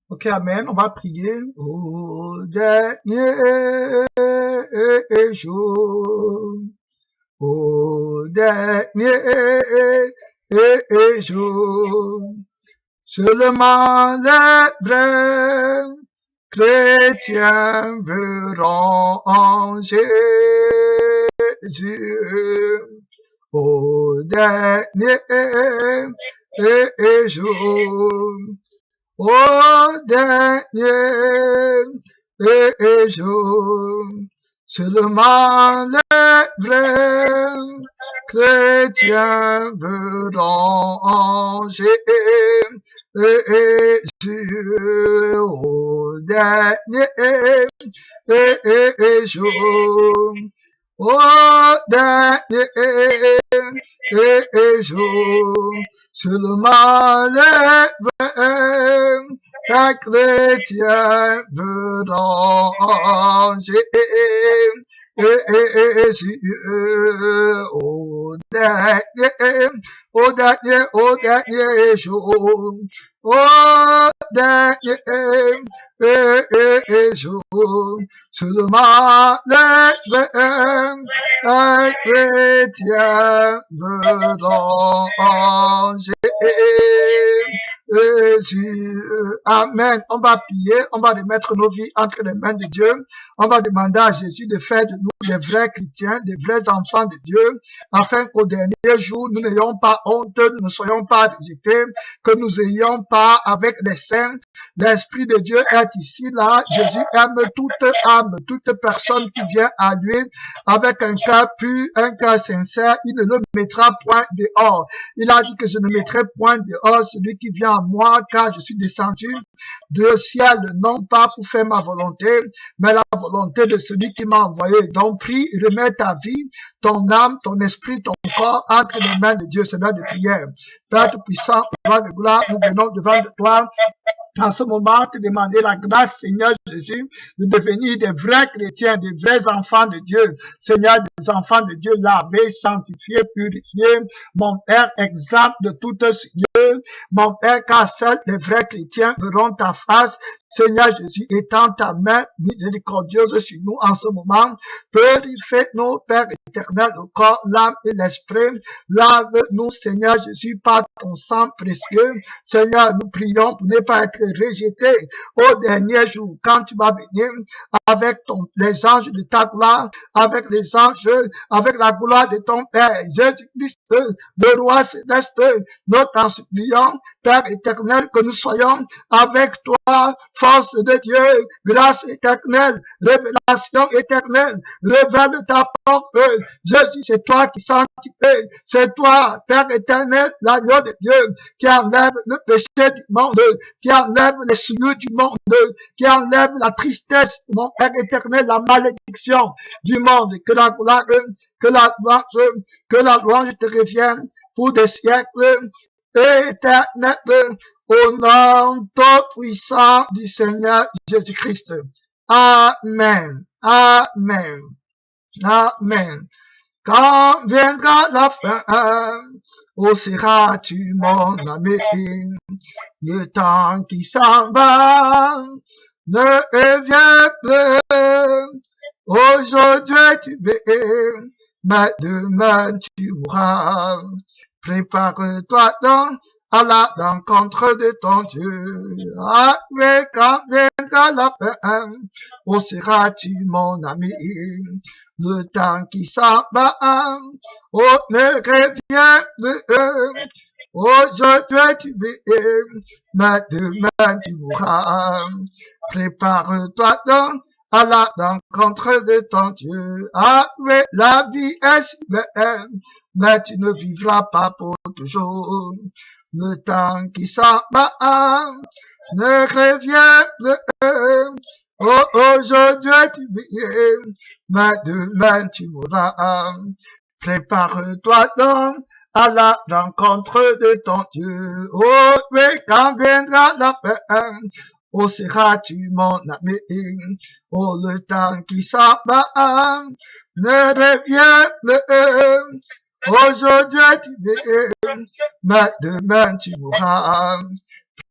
Ok, amen. On va prier au dernier jour. Au dernier jour. Seulement les vrais chrétiens verront en Jésus. Au dernier jour. Au dernier jour, seulement les vrais chrétiens verront en Jésus. Au dernier jour. Au dernier jour, seulement les vrais chrétiens verront en Jésus. Au dernier jour. Au dernier jour, seulement les vrais chrétiens verront en Jésus. Amen. On va prier, on va remettre nos vies entre les mains de Dieu. On va demander à Jésus de faire de nous des vrais chrétiens, des vrais enfants de Dieu, afin qu'au dernier jour, nous n'ayons pas honte, nous ne soyons pas rejetés, que nous ayons pas avec les saints. L'Esprit de Dieu est ici, là. Jésus aime toute âme, toute personne qui vient à lui avec un cœur pur, un cœur sincère. Il ne le mettra point dehors. Il a dit que je ne mettrai point dehors celui qui vient à moi, car je suis descendu du ciel, non pas pour faire ma volonté, mais la volonté de celui qui m'a envoyé. Donc, prie, remets ta vie, ton âme, ton esprit, ton corps entre les mains de Dieu. C'est l'heure de prière. Père puissant, roi de gloire, nous venons devant toi. En ce moment, te demander la grâce, Seigneur Jésus, de devenir des vrais chrétiens, des vrais enfants de Dieu. Seigneur, des enfants de Dieu lavés, sanctifiés, purifiés. Mon Père, exempt de toute souillure. Mon Père, car seuls les vrais chrétiens verront ta face. Seigneur Jésus, étends ta main miséricordieuse sur nous en ce moment. Purifie-nous, Père éternel, le corps, l'âme et l'esprit. Lave-nous, Seigneur Jésus, par ton sang précieux. Seigneur, nous prions pour ne pas être rejetés au dernier jour, quand tu vas venir avec les anges de ta gloire, avec les anges, avec la gloire de ton Père, Jésus-Christ, le roi céleste. Nous t'en supplions, Père éternel, que nous soyons avec toi, force de Dieu, grâce éternelle, révélation éternelle, révèle ta porte. Jésus, c'est toi qui sanctifie, c'est toi, Père éternel, l'agneau de Dieu, qui enlève le péché du monde, qui enlève les souillures du monde, qui enlève la tristesse, mon Père éternel, la malédiction du monde. Que la gloire, que la louange, que la louange te revienne pour des siècles éternels, au nom tout puissant du Seigneur Jésus-Christ. Amen. Amen. Amen. Quand viendra la fin, où seras-tu, mon ami? Le temps qui s'en va ne revient plus. Aujourd'hui tu vis, mais demain tu mourras. Prépare-toi donc à la rencontre de ton Dieu. Ah, mais quand viendra la fin, où seras-tu, mon ami? Le temps qui s'en va, oh, ne revient plus. Aujourd'hui tu vis, mais demain tu mourras. Prépare-toi donc à la rencontre de ton Dieu. Ah, mais la vie est si belle, mais tu ne vivras pas pour toujours. Le temps qui s'en va ne revient plus. Oh, aujourd'hui tu vis, mais demain tu mourras. Prépare-toi donc à la rencontre de ton Dieu. Oh, mais quand viendra la fin, où seras-tu, mon ami? Oh, le temps qui s'en va ne revient plus. Aujourd'hui tu vis, mais demain tu mourras.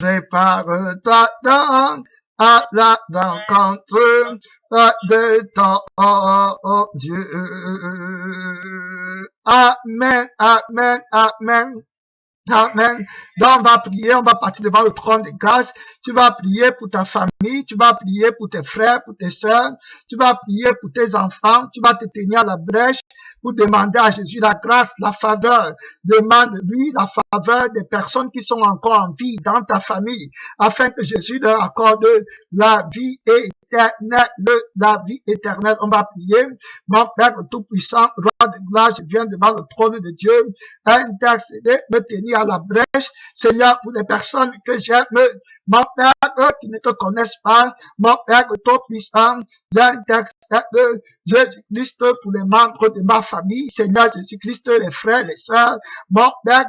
Prépare-toi donc à la rencontre de ton Dieu. Amen, amen, amen. Amen. Donc, on va prier, on va partir devant le trône de grâce. Tu vas prier pour ta famille, tu vas prier pour tes frères, pour tes sœurs, tu vas prier pour tes enfants, tu vas te tenir à la brèche pour demander à Jésus la grâce, la faveur. Demande-lui la faveur des personnes qui sont encore en vie dans ta famille, afin que Jésus leur accorde la vie éternelle, la vie éternelle. On va prier. Mon Père Tout-Puissant, Roi de gloire, je viens devant le trône de Dieu, intercéder, me tenir à la brèche, Seigneur, pour les personnes que j'aime, mon Père, qui ne te connaissent pas, mon Père Tout-Puissant, j'intercède Jésus-Christ pour les membres de ma famille, Seigneur Jésus-Christ, les frères, les sœurs, mon Père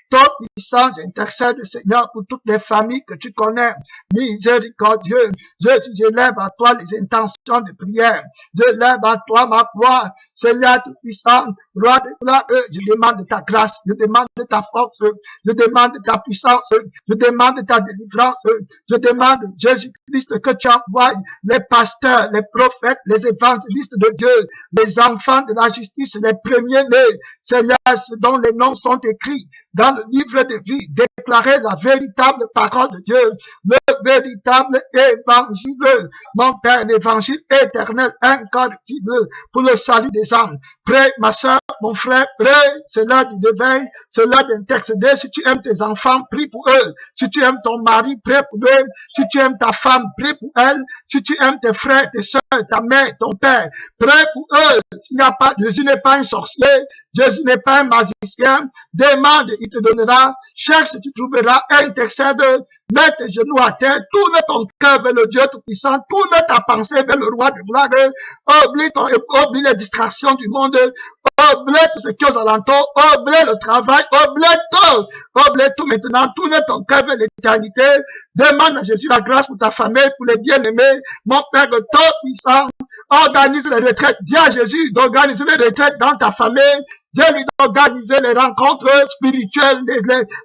Tout-Puissant, j'intercède, Seigneur, pour toutes les familles que tu connais, miséricordieux, Jésus, je lève à toi les intentions de prière, je lève à toi ma voix, Seigneur Tout-Puissant, Roi de gloire, je demande ta grâce, je demande ta force, je demande ta puissance, je demande ta délivrance, je demande, Jésus-Christ, que tu envoies les pasteurs, les prophètes, les évangélistes de Dieu, les enfants de la justice, les premiers-nés, Seigneur, ceux dont les noms sont écrits dans le livre de vie, déclarer la véritable parole de Dieu, le véritable évangile, mon Père, l'évangile éternel, incorruptible, pour le salut des âmes. Prie, ma soeur, mon frère, prie, c'est l'heure du réveil, c'est l'heure d'intercéder. Si tu aimes tes enfants, prie pour eux. Si tu aimes ton mari, prie pour eux. Si tu aimes ta femme, prie pour elle. Si tu aimes tes frères, tes soeurs, ta mère, ton père, prie pour eux. Jésus n'est pas un sorcier, Jésus n'est pas un magicien. Demande, il te donnera. Cherche, tu trouveras. Intercède, mets tes genoux à terre, tourne ton cœur vers le Dieu Tout-Puissant, tourne ta pensée vers le Roi de gloire. Oublie les distractions du monde. Oublie tout ce qui est aux alentours, oublie le travail, oublie tout maintenant, tourne ton cœur vers l'éternité, demande à Jésus la grâce pour ta famille, pour les bien-aimés, mon Père Tout-Puissant, organise les retraites, dis à Jésus d'organiser les retraites dans ta famille, Dieu lui d'organiser les rencontres spirituelles,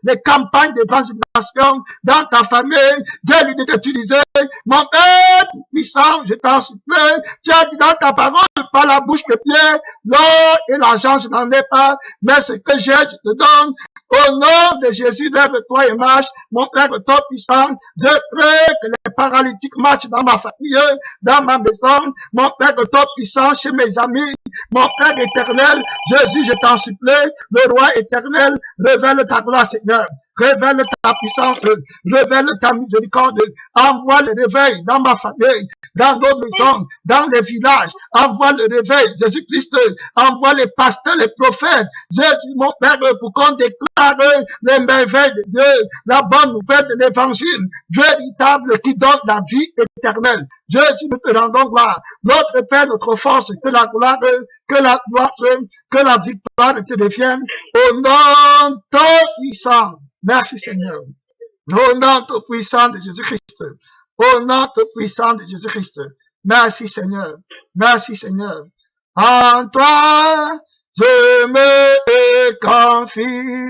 les campagnes d'évangélisation dans ta famille, Dieu lui d'utiliser, mon Père puissant, je t'en supplie, tu as dit dans ta parole, par la bouche de Pierre, l'or et l'argent, je n'en ai pas, mais ce que j'ai, je te donne. Au nom de Jésus, lève-toi et marche, mon Père Tout-Puissant. Je prie que les paralytiques marchent dans ma famille, dans ma maison, mon Père Tout-Puissant, chez mes amis, mon Père éternel, Jésus, je t'en supplie, le Roi éternel, révèle ta gloire, Seigneur. Révèle ta puissance, révèle ta miséricorde, envoie le réveil dans ma famille, dans nos maisons, dans les villages, envoie le réveil, Jésus-Christ, envoie les pasteurs, les prophètes, Jésus, mon Père, pour qu'on déclare les merveilles de Dieu, la bonne nouvelle de l'évangile, véritable qui donne la vie éternelle. Jésus, nous te rendons gloire. Notre Père, notre force, que la gloire, que la victoire te devienne au nom Tout-Puissant. Merci Seigneur. Au nom Tout-Puissant de Jésus-Christ. Au nom Tout-Puissant de Jésus-Christ. Merci Seigneur. Merci Seigneur. En toi, je me confie.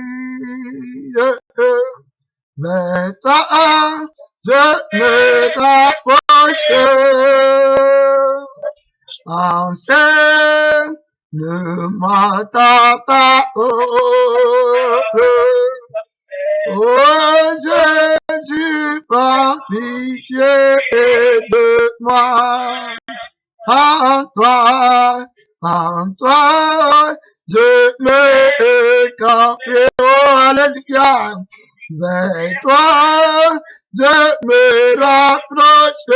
Mais toi, je me rapproche. Enseigne-moi ta parole. Oh Jésus, prends pitié de moi. En toi, je me confie. Oh, alléluia. Vers toi, je me rapproche.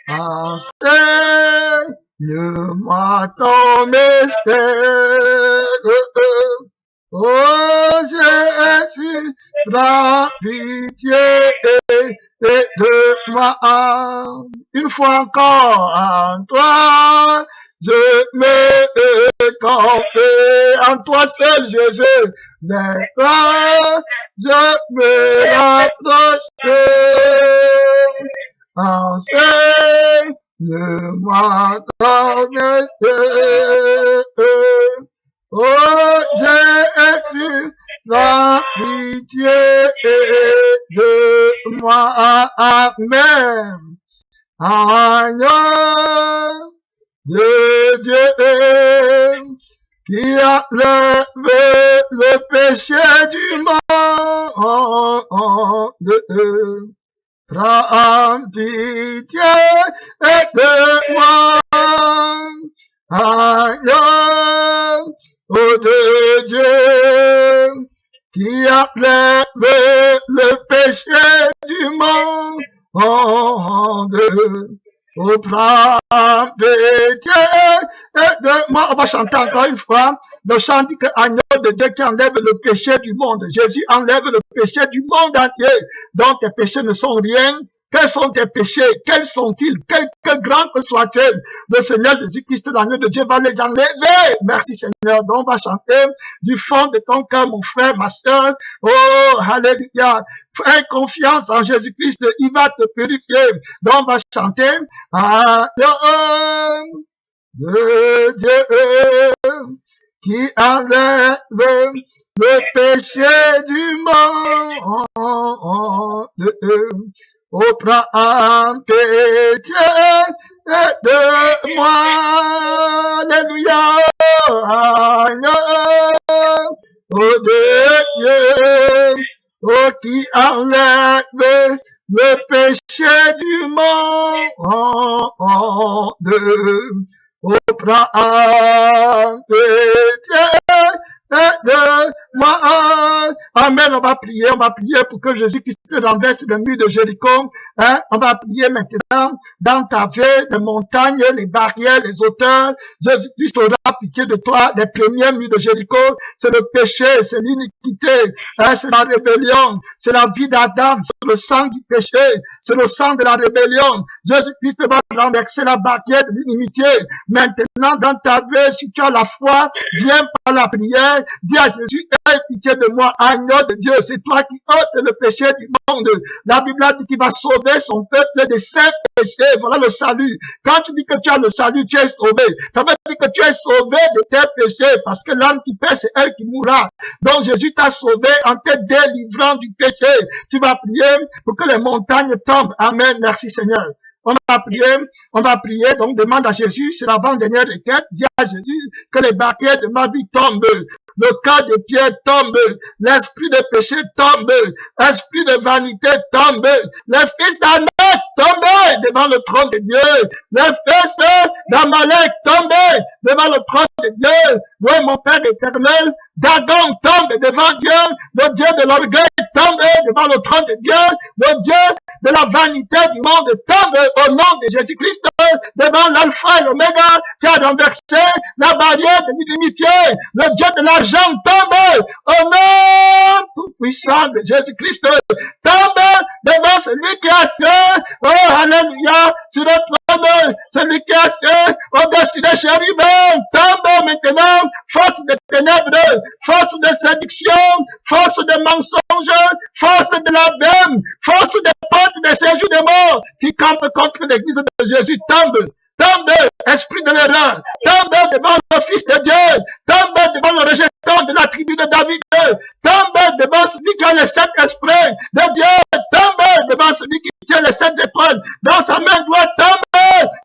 Enseigne-moi ton mystère. Oh Jésus, prends pitié de moi. Une fois encore, en toi, je me confie. En toi seul, Jésus, vers toi, je me rapproche. Enseigne-moi ton mystère. Oh Jésus, la pitié moi. Amen. Agneau de Dieu qui a levé le péché du monde. Prends pitié de moi. Agneau de Dieu qui a levé le péché du monde. Oh, prends pitié de moi. On va chanter encore une fois. Le chant dit que agneau de Dieu qui enlève le péché du monde. Jésus enlève le péché du monde entier. Donc tes péchés ne sont rien. Quels sont tes péchés? Quels sont-ils? Que grands que soient-ils? Le Seigneur Jésus-Christ, l'agneau de Dieu, va les enlever. Merci Seigneur. Donc on va chanter du fond de ton cœur, mon frère, ma soeur. Oh, alléluia. Fais confiance en Jésus-Christ, il va te purifier. Donc on va chanter. Agneau de Dieu qui enlève le péché du monde. Oh, prends pitié de moi. Alléluia. Oh, de Dieu, oh, qui enlève le péché du monde. Oh, prends pitié de moi. Amen. On va prier pour que Jésus-Christ renverse le mur de Jéricho. Hein? On va prier maintenant dans ta vie, les montagnes, les barrières, les hauteurs. Jésus-Christ aura pitié de toi. Les premiers murs de Jéricho, c'est le péché, c'est l'iniquité, hein? C'est la rébellion, c'est la vie d'Adam, c'est le sang du péché, c'est le sang de la rébellion. Jésus-Christ va renverser la barrière de l'inimitié. Maintenant, dans ta vie, si tu as la foi, viens par la prière, dis à Jésus, aie pitié de moi, agneau de Dieu, c'est toi qui ôtes le péché du monde. La Bible dit qu'il va sauver son peuple de ses péchés. Voilà le salut. Quand tu dis que tu as le salut, tu es sauvé. Ça veut dire que tu es sauvé de tes péchés, parce que l'âme qui pêche, c'est elle qui mourra. Donc Jésus t'a sauvé en te délivrant du péché. Tu vas prier pour que les montagnes tombent. Amen. Merci Seigneur. On va prier, donc demande à Jésus, c'est l'avant-dernière requête, dis à Jésus que les barrières de ma vie tombent, le cœur de pierre tombe, l'esprit de péché tombe, l'esprit de vanité tombe, les fils d'Anak tombent devant le trône de Dieu, les fils d'Amalek tombent devant le trône de Dieu, oui mon Père éternel, Dagon tombe devant Dieu, le Dieu de l'orgueil tombe devant le trône de Dieu, le Dieu de la vanité du monde tombe au nom de Jésus-Christ devant l'alpha et l'oméga qui a renversé la barrière de l'inimitié. Le Dieu de l'argent tombe au nom tout puissant de Jésus-Christ. Tombe devant celui qui est assis, oh alléluia, sur le trône, celui qui est assis au-dessus des chérubins. Tombe maintenant, force de ténèbres, force de séduction, force de mensonge, force de la veine, force de porte des séjours des morts qui campent contre l'église de Jésus. Tombe, esprit de l'erreur, tombe devant le Fils de Dieu, tombe devant le rejeton de la tribu de David, tombe devant celui qui a les 7 esprits de Dieu, tombe devant celui qui tient les 7 étoiles dans sa main droite, tombe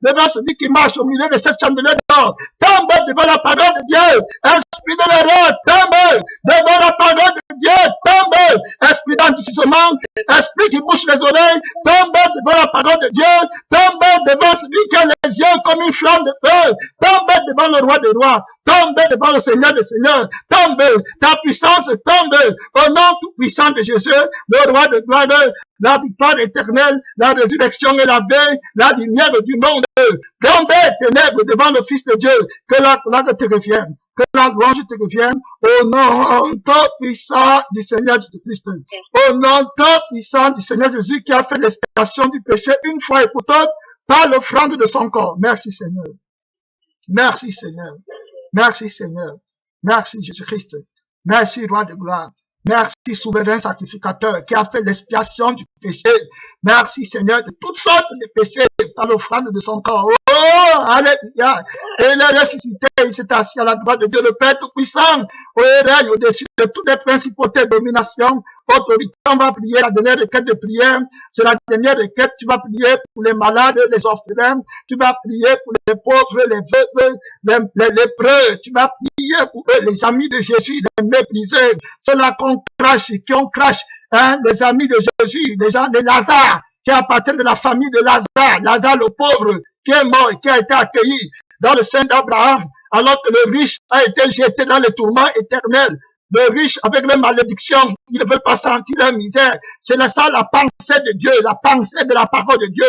devant celui qui marche au milieu de 7 chandeliers d'or, tombe devant la parole de Dieu, esprit de l'erreur, tombe devant la parole de Dieu, tombe, esprit d'anticipation, esprit qui bouche les oreilles, tombe devant la parole de Dieu, tombe devant celui qui a les yeux comme une flamme de feu, tombe devant le roi des rois, tombe devant le Seigneur des seigneurs, tombe, ta puissance tombe, au nom tout puissant de Jésus, le roi de gloire, la victoire éternelle, la résurrection et la paix, la lumière du monde, tombe ténèbres devant le Fils de Dieu, que la gloire te revienne. Que la louange te revienne au nom tout puissant du Seigneur Jésus-Christ. Au nom tout puissant du Seigneur Jésus qui a fait l'expiation du péché une fois et pour toutes par l'offrande de son corps. Merci Seigneur. Merci Seigneur. Merci Seigneur. Merci Jésus-Christ. Merci Roi de gloire. Merci souverain sacrificateur qui a fait l'expiation du péché. Merci Seigneur de toutes sortes de péchés par l'offrande de son corps. Oh, Alléluia. Et il est ressuscité, il s'est assis à la droite de Dieu le Père Tout-Puissant. Au règne au-dessus de toutes les principautés, dominations, autorité. On va prier la dernière requête de prière. C'est la dernière requête. Tu vas prier pour les malades, les orphelins. Tu vas prier pour les pauvres, les veuves, les lépreux. Tu vas prier pour eux, les amis de Jésus, les méprisés. C'est là qu'on crache, qui on crache, hein, les amis de Jésus, les gens de Lazare, qui appartiennent de la famille de Lazare. Lazare le pauvre, qui est mort et qui a été accueilli dans le sein d'Abraham, alors que le riche a été jeté dans le tourment éternel. Le riche, avec les malédictions, ils ne veulent pas sentir la misère. C'est ça la pensée de Dieu, la pensée de la parole de Dieu.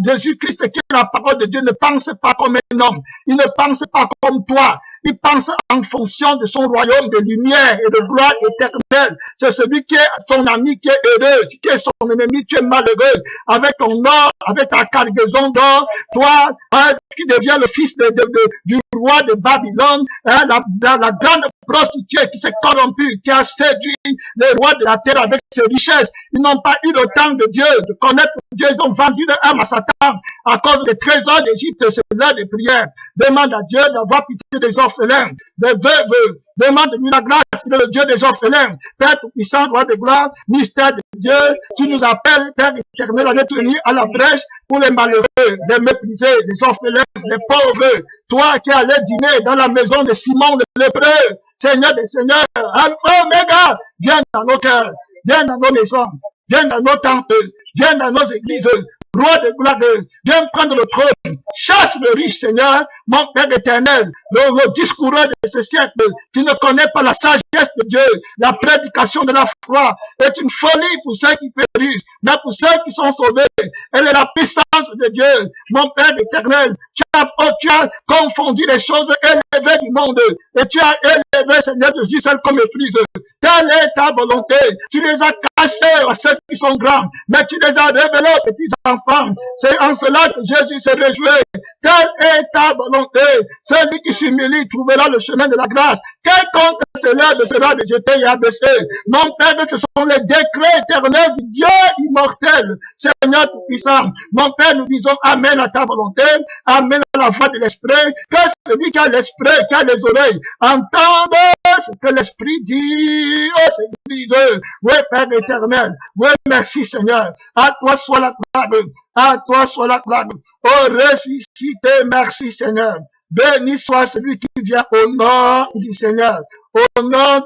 Jésus-Christ, qui est la parole de Dieu, ne pense pas comme un homme. Il ne pense pas comme toi. Il pense en fonction de son royaume de lumière et de gloire éternelle. C'est celui qui est son ami qui est heureux, qui est son ennemi qui est malheureux. Avec ton or, avec ta cargaison d'or, toi, hein, qui devient le fils du roi de Babylone, hein, la grande prostituée qui s'est corrompue, qui a séduit les rois de la terre avec ses richesses. Ils n'ont pas eu le temps de Dieu, de connaître Dieu. Ils ont vendu leur âme à Satan à cause des trésors d'Égypte. C'est l'heure de prière. Demande à Dieu d'avoir pitié des orphelins, des veuves. Demande-lui la grâce, il est le Dieu des orphelins. Père Tout-Puissant, roi de gloire, mystère de Dieu, tu nous appelles, Père éternel, à être unis à la brèche pour les malheureux, les méprisés, les orphelins, les pauvres. Toi qui allais dîner dans la maison de Simon le lépreux, Seigneur des Seigneurs, Alpha Omega, viens dans nos cœurs, viens dans nos maisons, viens dans nos temples, viens dans nos églises, roi de gloire, viens prendre le trône, chasse le riche, Seigneur, mon Père éternel, le discoureur de ce siècle, qui ne connaît pas la sagesse de Dieu, la prédication de la foi est une folie pour ceux qui périssent, mais pour ceux qui sont sauvés, elle est la puissance de Dieu, mon Père éternel, tu as confondu les choses élevées du monde, et tu as élevé, Seigneur Jésus, celles qu'on méprise. Telle est ta volonté, tu les as cachés à ceux qui sont grands, mais tu les as révélés aux petits enfants. C'est en cela que Jésus se réjouit. Telle est ta volonté. Celui qui s'humilie trouvera le chemin de la grâce. Quelconque s'élève sera rejeté et abaissé. Mon Père, ce sont les décrets éternels du Dieu immortel. Seigneur Tout-Puissant, mon Père, nous disons Amen à ta volonté, Amen à la voix de l'Esprit, que celui qui a l'Esprit, qui a les oreilles, entende ce que l'Esprit dit aux églises. Oui, Père éternel, oui, merci Seigneur. À toi soit la gloire, à toi soit la gloire. Oh, ressuscité, merci Seigneur. Béni soit celui qui vient au nom du Seigneur. Au nom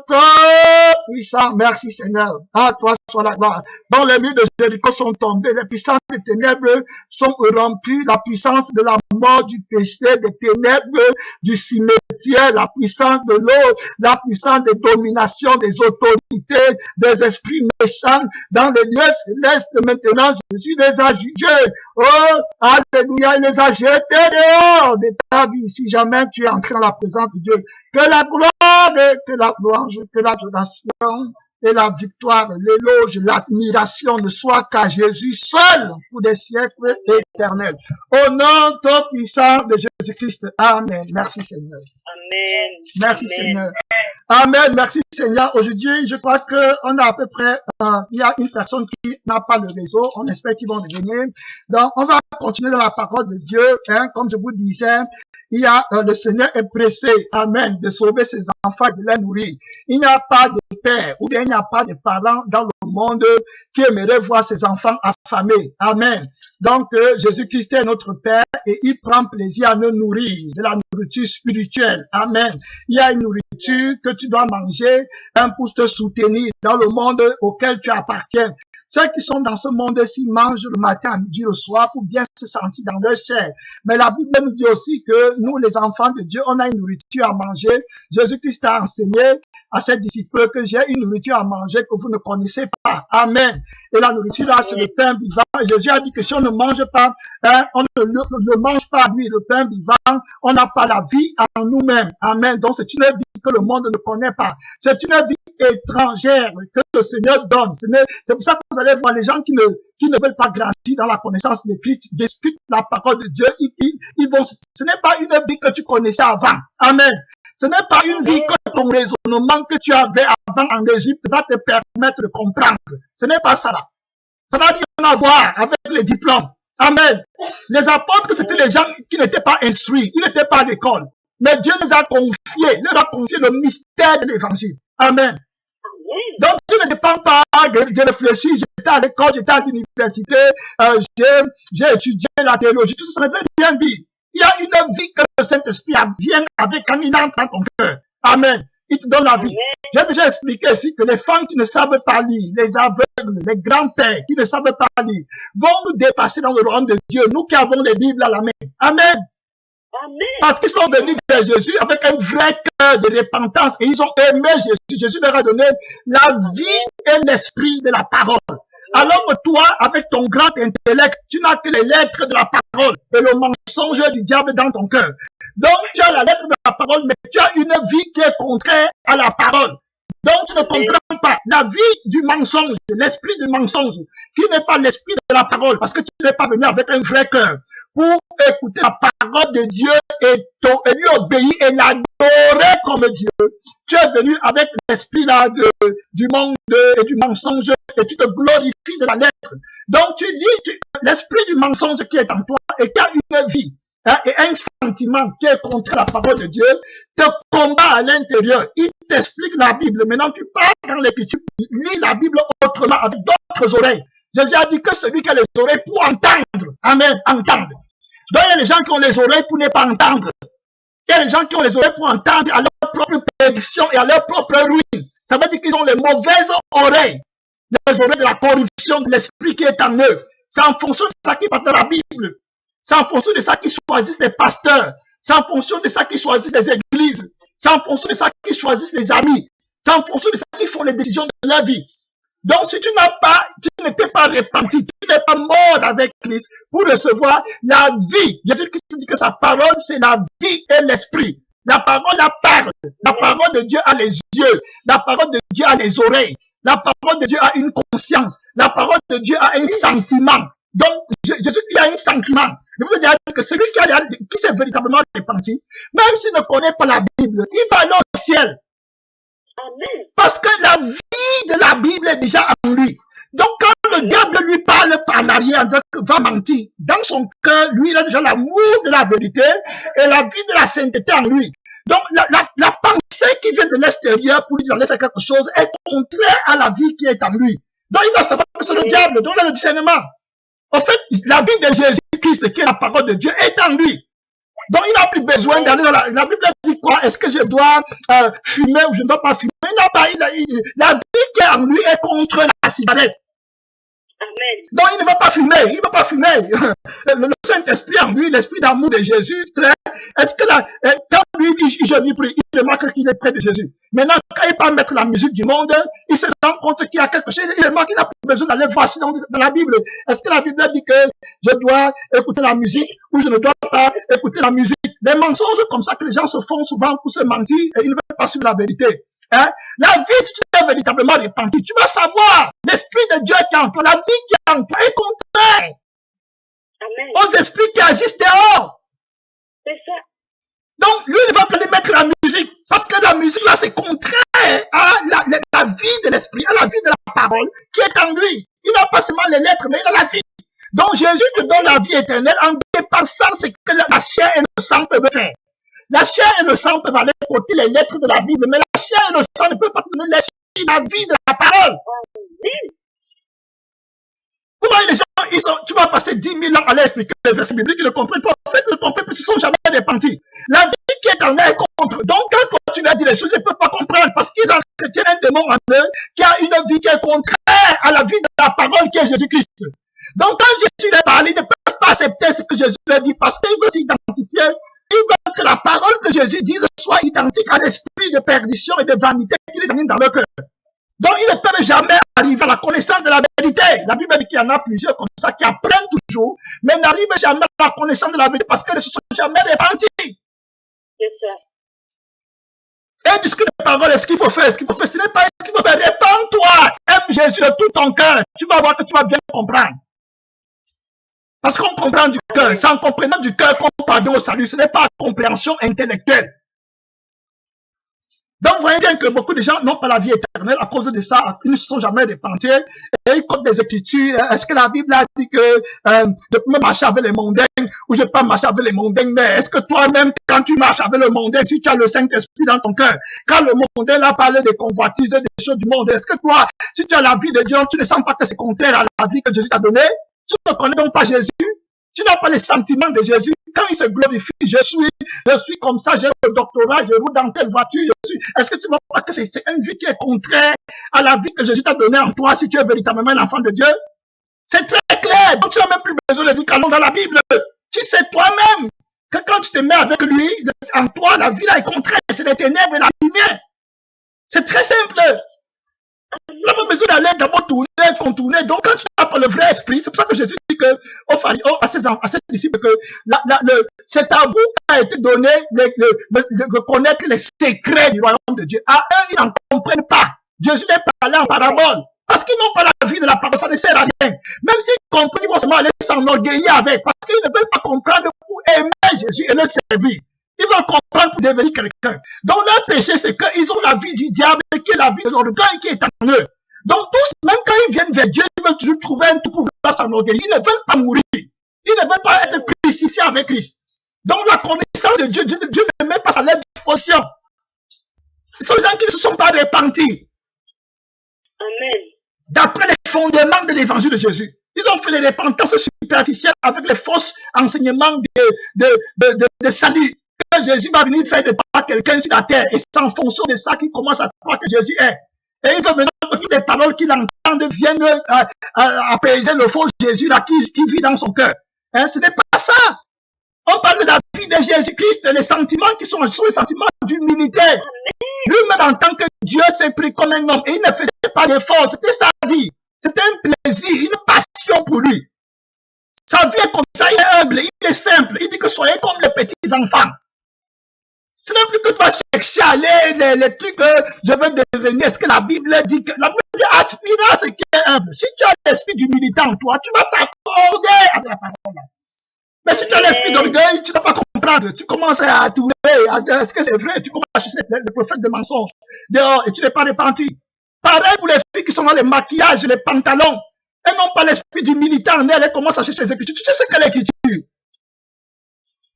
puissant, merci Seigneur. À toi soit la gloire. Dans les murs de Jéricho sont tombés, les puissances des ténèbres sont rompues, la puissance de la mort, du péché, des ténèbres, du cimetière, la puissance de l'eau, la puissance des dominations, des autorités, des esprits méchants dans les lieux célestes. Maintenant, Jésus les a jugés. Oh, alléluia, il les a jetés dehors de ta vie. Si jamais tu es entré dans la présence de Dieu, que la gloire, que la louange, que l'adoration et la victoire, l'éloge, l'admiration ne soient qu'à Jésus seul pour des siècles éternels. Au nom tout puissant de Jésus-Christ. Amen. Merci Seigneur. Amen. Merci Amen. Seigneur. Amen. Merci Seigneur. Aujourd'hui, je crois qu'on a à peu près, il y a une personne qui n'a pas le réseau. On espère qu'ils vont revenir. Donc, on va continuer dans la parole de Dieu. Hein, comme je vous disais, le Seigneur est pressé, amen, de sauver ses enfants et de les nourrir. Il n'y a pas de père ou bien il n'y a pas de parents dans le monde qui aimerait voir ses enfants affamés. Amen. Donc, Jésus-Christ est notre Père et il prend plaisir à nous nourrir de la nourriture spirituelle. Amen. Il y a une nourriture que tu dois manger pour te soutenir dans le monde auquel tu appartiens. Ceux qui sont dans ce monde-ci mangent le matin, à midi, le soir pour bien se sentir dans leur chair. Mais la Bible nous dit aussi que nous, les enfants de Dieu, on a une nourriture à manger. Jésus-Christ a enseigné à ses disciples que j'ai une nourriture à manger que vous ne connaissez pas. Amen. Et la nourriture là, c'est le pain vivant. Et Jésus a dit que si on ne mange pas, on ne mange pas lui, le pain vivant, on n'a pas la vie en nous-mêmes. Amen. Donc c'est une vie que le monde ne connaît pas. C'est une vie étrangère que le Seigneur donne. C'est pour ça que vous allez voir les gens qui ne veulent pas grandir dans la connaissance de Christ, discutent la parole de Dieu, ils vont, ce n'est pas une vie que tu connaissais avant. Amen. Ce n'est pas une vie que ton raisonnement que tu avais avant en Égypte va te permettre de comprendre. Ce n'est pas ça là. Ça n'a rien à voir avec les diplômes. Amen. Les apôtres, c'était des gens qui n'étaient pas instruits, ils n'étaient pas à l'école. Mais Dieu leur a confié le mystère de l'évangile. Amen. Donc, tu ne dépends pas de réfléchir, j'étais à l'école, j'étais à l'université, j'ai étudié la théologie, tout ça, ça ne veut rien dire. Il y a une vie que le Saint-Esprit vient avec quand il entre dans ton cœur. Amen. Il te donne la vie. J'ai déjà expliqué ici que les femmes qui ne savent pas lire, les aveugles, les grands-pères qui ne savent pas lire, vont nous dépasser dans le royaume de Dieu, nous qui avons les Bibles à la main. Amen. Parce qu'ils sont venus vers Jésus avec un vrai cœur de repentance et ils ont aimé Jésus. Jésus leur a donné la vie et l'esprit de la parole. Alors que toi, avec ton grand intellect, tu n'as que les lettres de la parole et le mensonge du diable dans ton cœur. Donc, tu as la lettre de la parole, mais tu as une vie qui est contraire à la parole. Donc, tu ne comprends pas la vie du mensonge, l'esprit du mensonge, qui n'est pas l'esprit de la parole, parce que tu n'es pas venu avec un vrai cœur pour écouter la parole de Dieu et lui obéir et l'adorer comme Dieu. Tu es venu avec l'esprit là du monde et du mensonge et tu te glorifies de la lettre. Donc, tu dis, l'esprit du mensonge qui est en toi et qui a une vie, et un sentiment qui est contre la parole de Dieu, te combat à l'intérieur. Il t'explique la Bible. Maintenant, tu pars dans l'écriture, tu lis la Bible autrement, avec d'autres oreilles. Jésus a dit que celui qui a les oreilles pour entendre, amen, entendre. Donc, il y a des gens qui ont les oreilles pour ne pas entendre. Il y a des gens qui ont les oreilles pour entendre à leur propre prédiction et à leur propre ruine. Ça veut dire qu'ils ont les mauvaises oreilles. Les oreilles de la corruption de l'esprit qui est en eux. C'est en fonction de ça qu'ils partent dans la Bible. C'est en fonction de ça qu'ils choisissent les pasteurs. C'est en fonction de ça qu'ils choisissent les églises. C'est en fonction de ça qu'ils choisissent les amis. C'est en fonction de ça qu'ils font les décisions de leur vie. Donc, si tu n'étais pas repenti, tu n'es pas mort avec Christ pour recevoir la vie. Jésus-Christ dit que sa parole, c'est la vie et l'esprit. La parole, la parle. La parole de Dieu a les yeux. La parole de Dieu a les oreilles. La parole de Dieu a une conscience. La parole de Dieu a un sentiment. Donc, Jésus, il a un sentiment. Je vous dire que celui qui s'est véritablement repenti, même s'il ne connaît pas la Bible, il va aller au ciel. Amen. Parce que la vie de la Bible est déjà en lui. Donc, quand le diable lui parle par l'arrière en disant qu'il va mentir, dans son cœur, lui, il a déjà l'amour de la vérité et la vie de la sainteté en lui. Donc, la pensée qui vient de l'extérieur pour lui dire d'aller faire quelque chose est contraire à la vie qui est en lui. Donc, il va savoir que c'est le diable. Donc, il a le discernement. En fait, la vie de Jésus-Christ, qui est la parole de Dieu, est en lui. Donc, il n'a plus besoin d'aller dans la Bible dit quoi? Est-ce que je dois fumer ou je ne dois pas fumer? Il n'a pas, la vie qui est en lui est contre la cigarette. Amen. Donc, il ne va pas fumer. Il ne va pas fumer. Le Saint-Esprit en lui, l'esprit d'amour de Jésus, est-ce que quand lui, il remarque qu'il est près de Jésus. Maintenant, quand il part mettre la musique du monde, il se rend compte qu'il y a quelque chose. Il remarque qu'il n'a plus besoin d'aller voir dans la Bible. Est-ce que la Bible dit que je dois écouter la musique ou je ne dois pas écouter la musique? Les mensonges comme ça que les gens se font souvent pour se mentir et ils ne veulent pas suivre la vérité. Hein? La vie, si tu es véritablement repenti, tu vas savoir l'esprit de Dieu qui est en toi, la vie qui est en toi est contraire aux esprits qui agissent dehors. C'est ça. Donc, lui, il ne va pas lui mettre la musique parce que la musique, là, c'est contraire à la vie de l'esprit, à la vie de la parole qui est en lui. Il n'a pas seulement les lettres, mais il a la vie. Donc, Jésus te donne la vie éternelle en dépassant ce que la chair et le sang peuvent faire. La chair et le sang peuvent aller côté les lettres de la Bible, mais la chair et le sang ne peuvent pas donner l'esprit, la vie de la parole. Pourquoi les gens, tu vas passer 10 000 ans à leur expliquer les versets bibliques, ils ne comprennent pas. En fait, ils ne comprennent pas, ils ne sont jamais repentis. La vie qui est en eux est contre. Donc, quand tu leur dis les choses, ils ne peuvent pas comprendre parce qu'ils entretiennent un démon en eux qui a une vie qui est contraire à la vie de la parole qui est Jésus-Christ. Donc, quand Jésus leur parle, ils ne peuvent pas accepter ce que Jésus leur dit parce qu'ils veulent s'identifier. Ils veulent que la parole que Jésus dise soit identique à l'esprit de perdition et de vanité qui les anime dans leur cœur. Donc, ils ne peuvent jamais arriver à la connaissance de la vérité. La Bible dit qu'il y en a plusieurs comme ça qui apprennent toujours, mais n'arrivent jamais à la connaissance de la vérité parce qu'elles ne se sont jamais repenties. C'est ça. Et puisque la parole est ce qu'il faut faire, ce n'est pas ce qu'il faut faire. Répands-toi, aime Jésus de tout ton cœur. Tu vas voir que tu vas bien comprendre. Parce qu'on comprend du cœur. C'est en comprenant du cœur qu'on parvient au salut. Ce n'est pas compréhension intellectuelle. Donc, vous voyez bien que beaucoup de gens n'ont pas la vie éternelle à cause de ça. Ils ne se sont jamais repentis. Et ils comptent des Écritures. Est-ce que la Bible a dit que je peux marcher avec les mondains ou je peux pas marcher avec les mondains? Mais est-ce que toi-même, quand tu marches avec le mondain, si tu as le Saint-Esprit dans ton cœur, quand le mondain a parlé des convoitises, des choses du monde, est-ce que toi, si tu as la vie de Dieu, tu ne sens pas que c'est contraire à la vie que Jésus t'a donnée? Tu ne connais donc pas Jésus? Tu n'as pas les sentiments de Jésus. Quand il se glorifie, je suis comme ça, j'ai le doctorat, je roule dans telle voiture, Est-ce que tu ne vois pas que c'est une vie qui est contraire à la vie que Jésus t'a donnée en toi si tu es véritablement un enfant de Dieu? C'est très clair. Donc tu n'as même plus besoin de dire qu'allons dans la Bible. Tu sais toi-même que quand tu te mets avec lui, en toi, la vie là est contraire. C'est les ténèbres et la lumière. C'est très simple. Tu n'as pas besoin d'aller d'abord tourner, contourner. Donc, quand tu n'as pas le vrai esprit, c'est pour ça que Jésus dit que, à ses disciples que c'est à vous qu'a été donné de connaître les secrets du royaume de Dieu. À eux, ils n'en comprennent pas. Jésus n'est pas allé en parabole. Parce qu'ils n'ont pas la vie de la parole, ça ne sert à rien. Même s'ils comprennent, ils vont seulement aller s'enorgueillir avec. Parce qu'ils ne veulent pas comprendre pour aimer Jésus et le servir. Ils vont comprendre pour devenir quelqu'un. Donc leur péché, c'est qu'ils ont la vie du diable, qui est la vie de l'orgueil qui est en eux. Donc tous, même quand ils viennent vers Dieu, ils veulent toujours trouver un tout pour s'enorgueillir. Ils ne veulent pas mourir. Ils ne veulent pas être crucifiés avec Christ. Donc la connaissance de Dieu, Dieu ne met pas à leur disposition. Ce sont les gens qui ne se sont pas repentis. Amen. D'après les fondements de l'évangile de Jésus. Ils ont fait les repentances superficielles avec les fausses enseignements de salut. Que Jésus va venir faire de pas quelqu'un sur la terre. Et c'est en fonction de ça qu'il commence à croire que Jésus est. Et il veut maintenant que toutes les paroles qu'il entend viennent apaiser le faux Jésus là qui vit dans son cœur. Hein, ce n'est pas ça. On parle de la vie de Jésus-Christ, les sentiments qui sont les sentiments d'humilité. Lui-même, en tant que Dieu, s'est pris comme un homme et il ne faisait pas d'effort. C'était sa vie. C'était un plaisir, une passion pour lui. Sa vie est comme ça, il est humble, il est simple. Il dit que soyez comme les petits enfants. Ce n'est plus que tu vas chercher à aller les trucs que je veux devenir. Est-ce que la Bible dit que la Bible dit aspire à ce qui est humble. Si tu as l'esprit d'humilité en toi, tu vas t'accorder avec la parole. Mais si tu as l'esprit d'orgueil, tu ne vas pas comprendre. Tu commences à tourner. Est-ce que c'est vrai? Tu commences à chercher les prophètes de mensonges dehors et tu n'es pas repenti. Pareil pour les filles qui sont dans les maquillages, les pantalons. Elles n'ont pas l'esprit d'humilité en elles. Elles commencent à chercher les écritures. Tu sais ce qu'est l'écriture?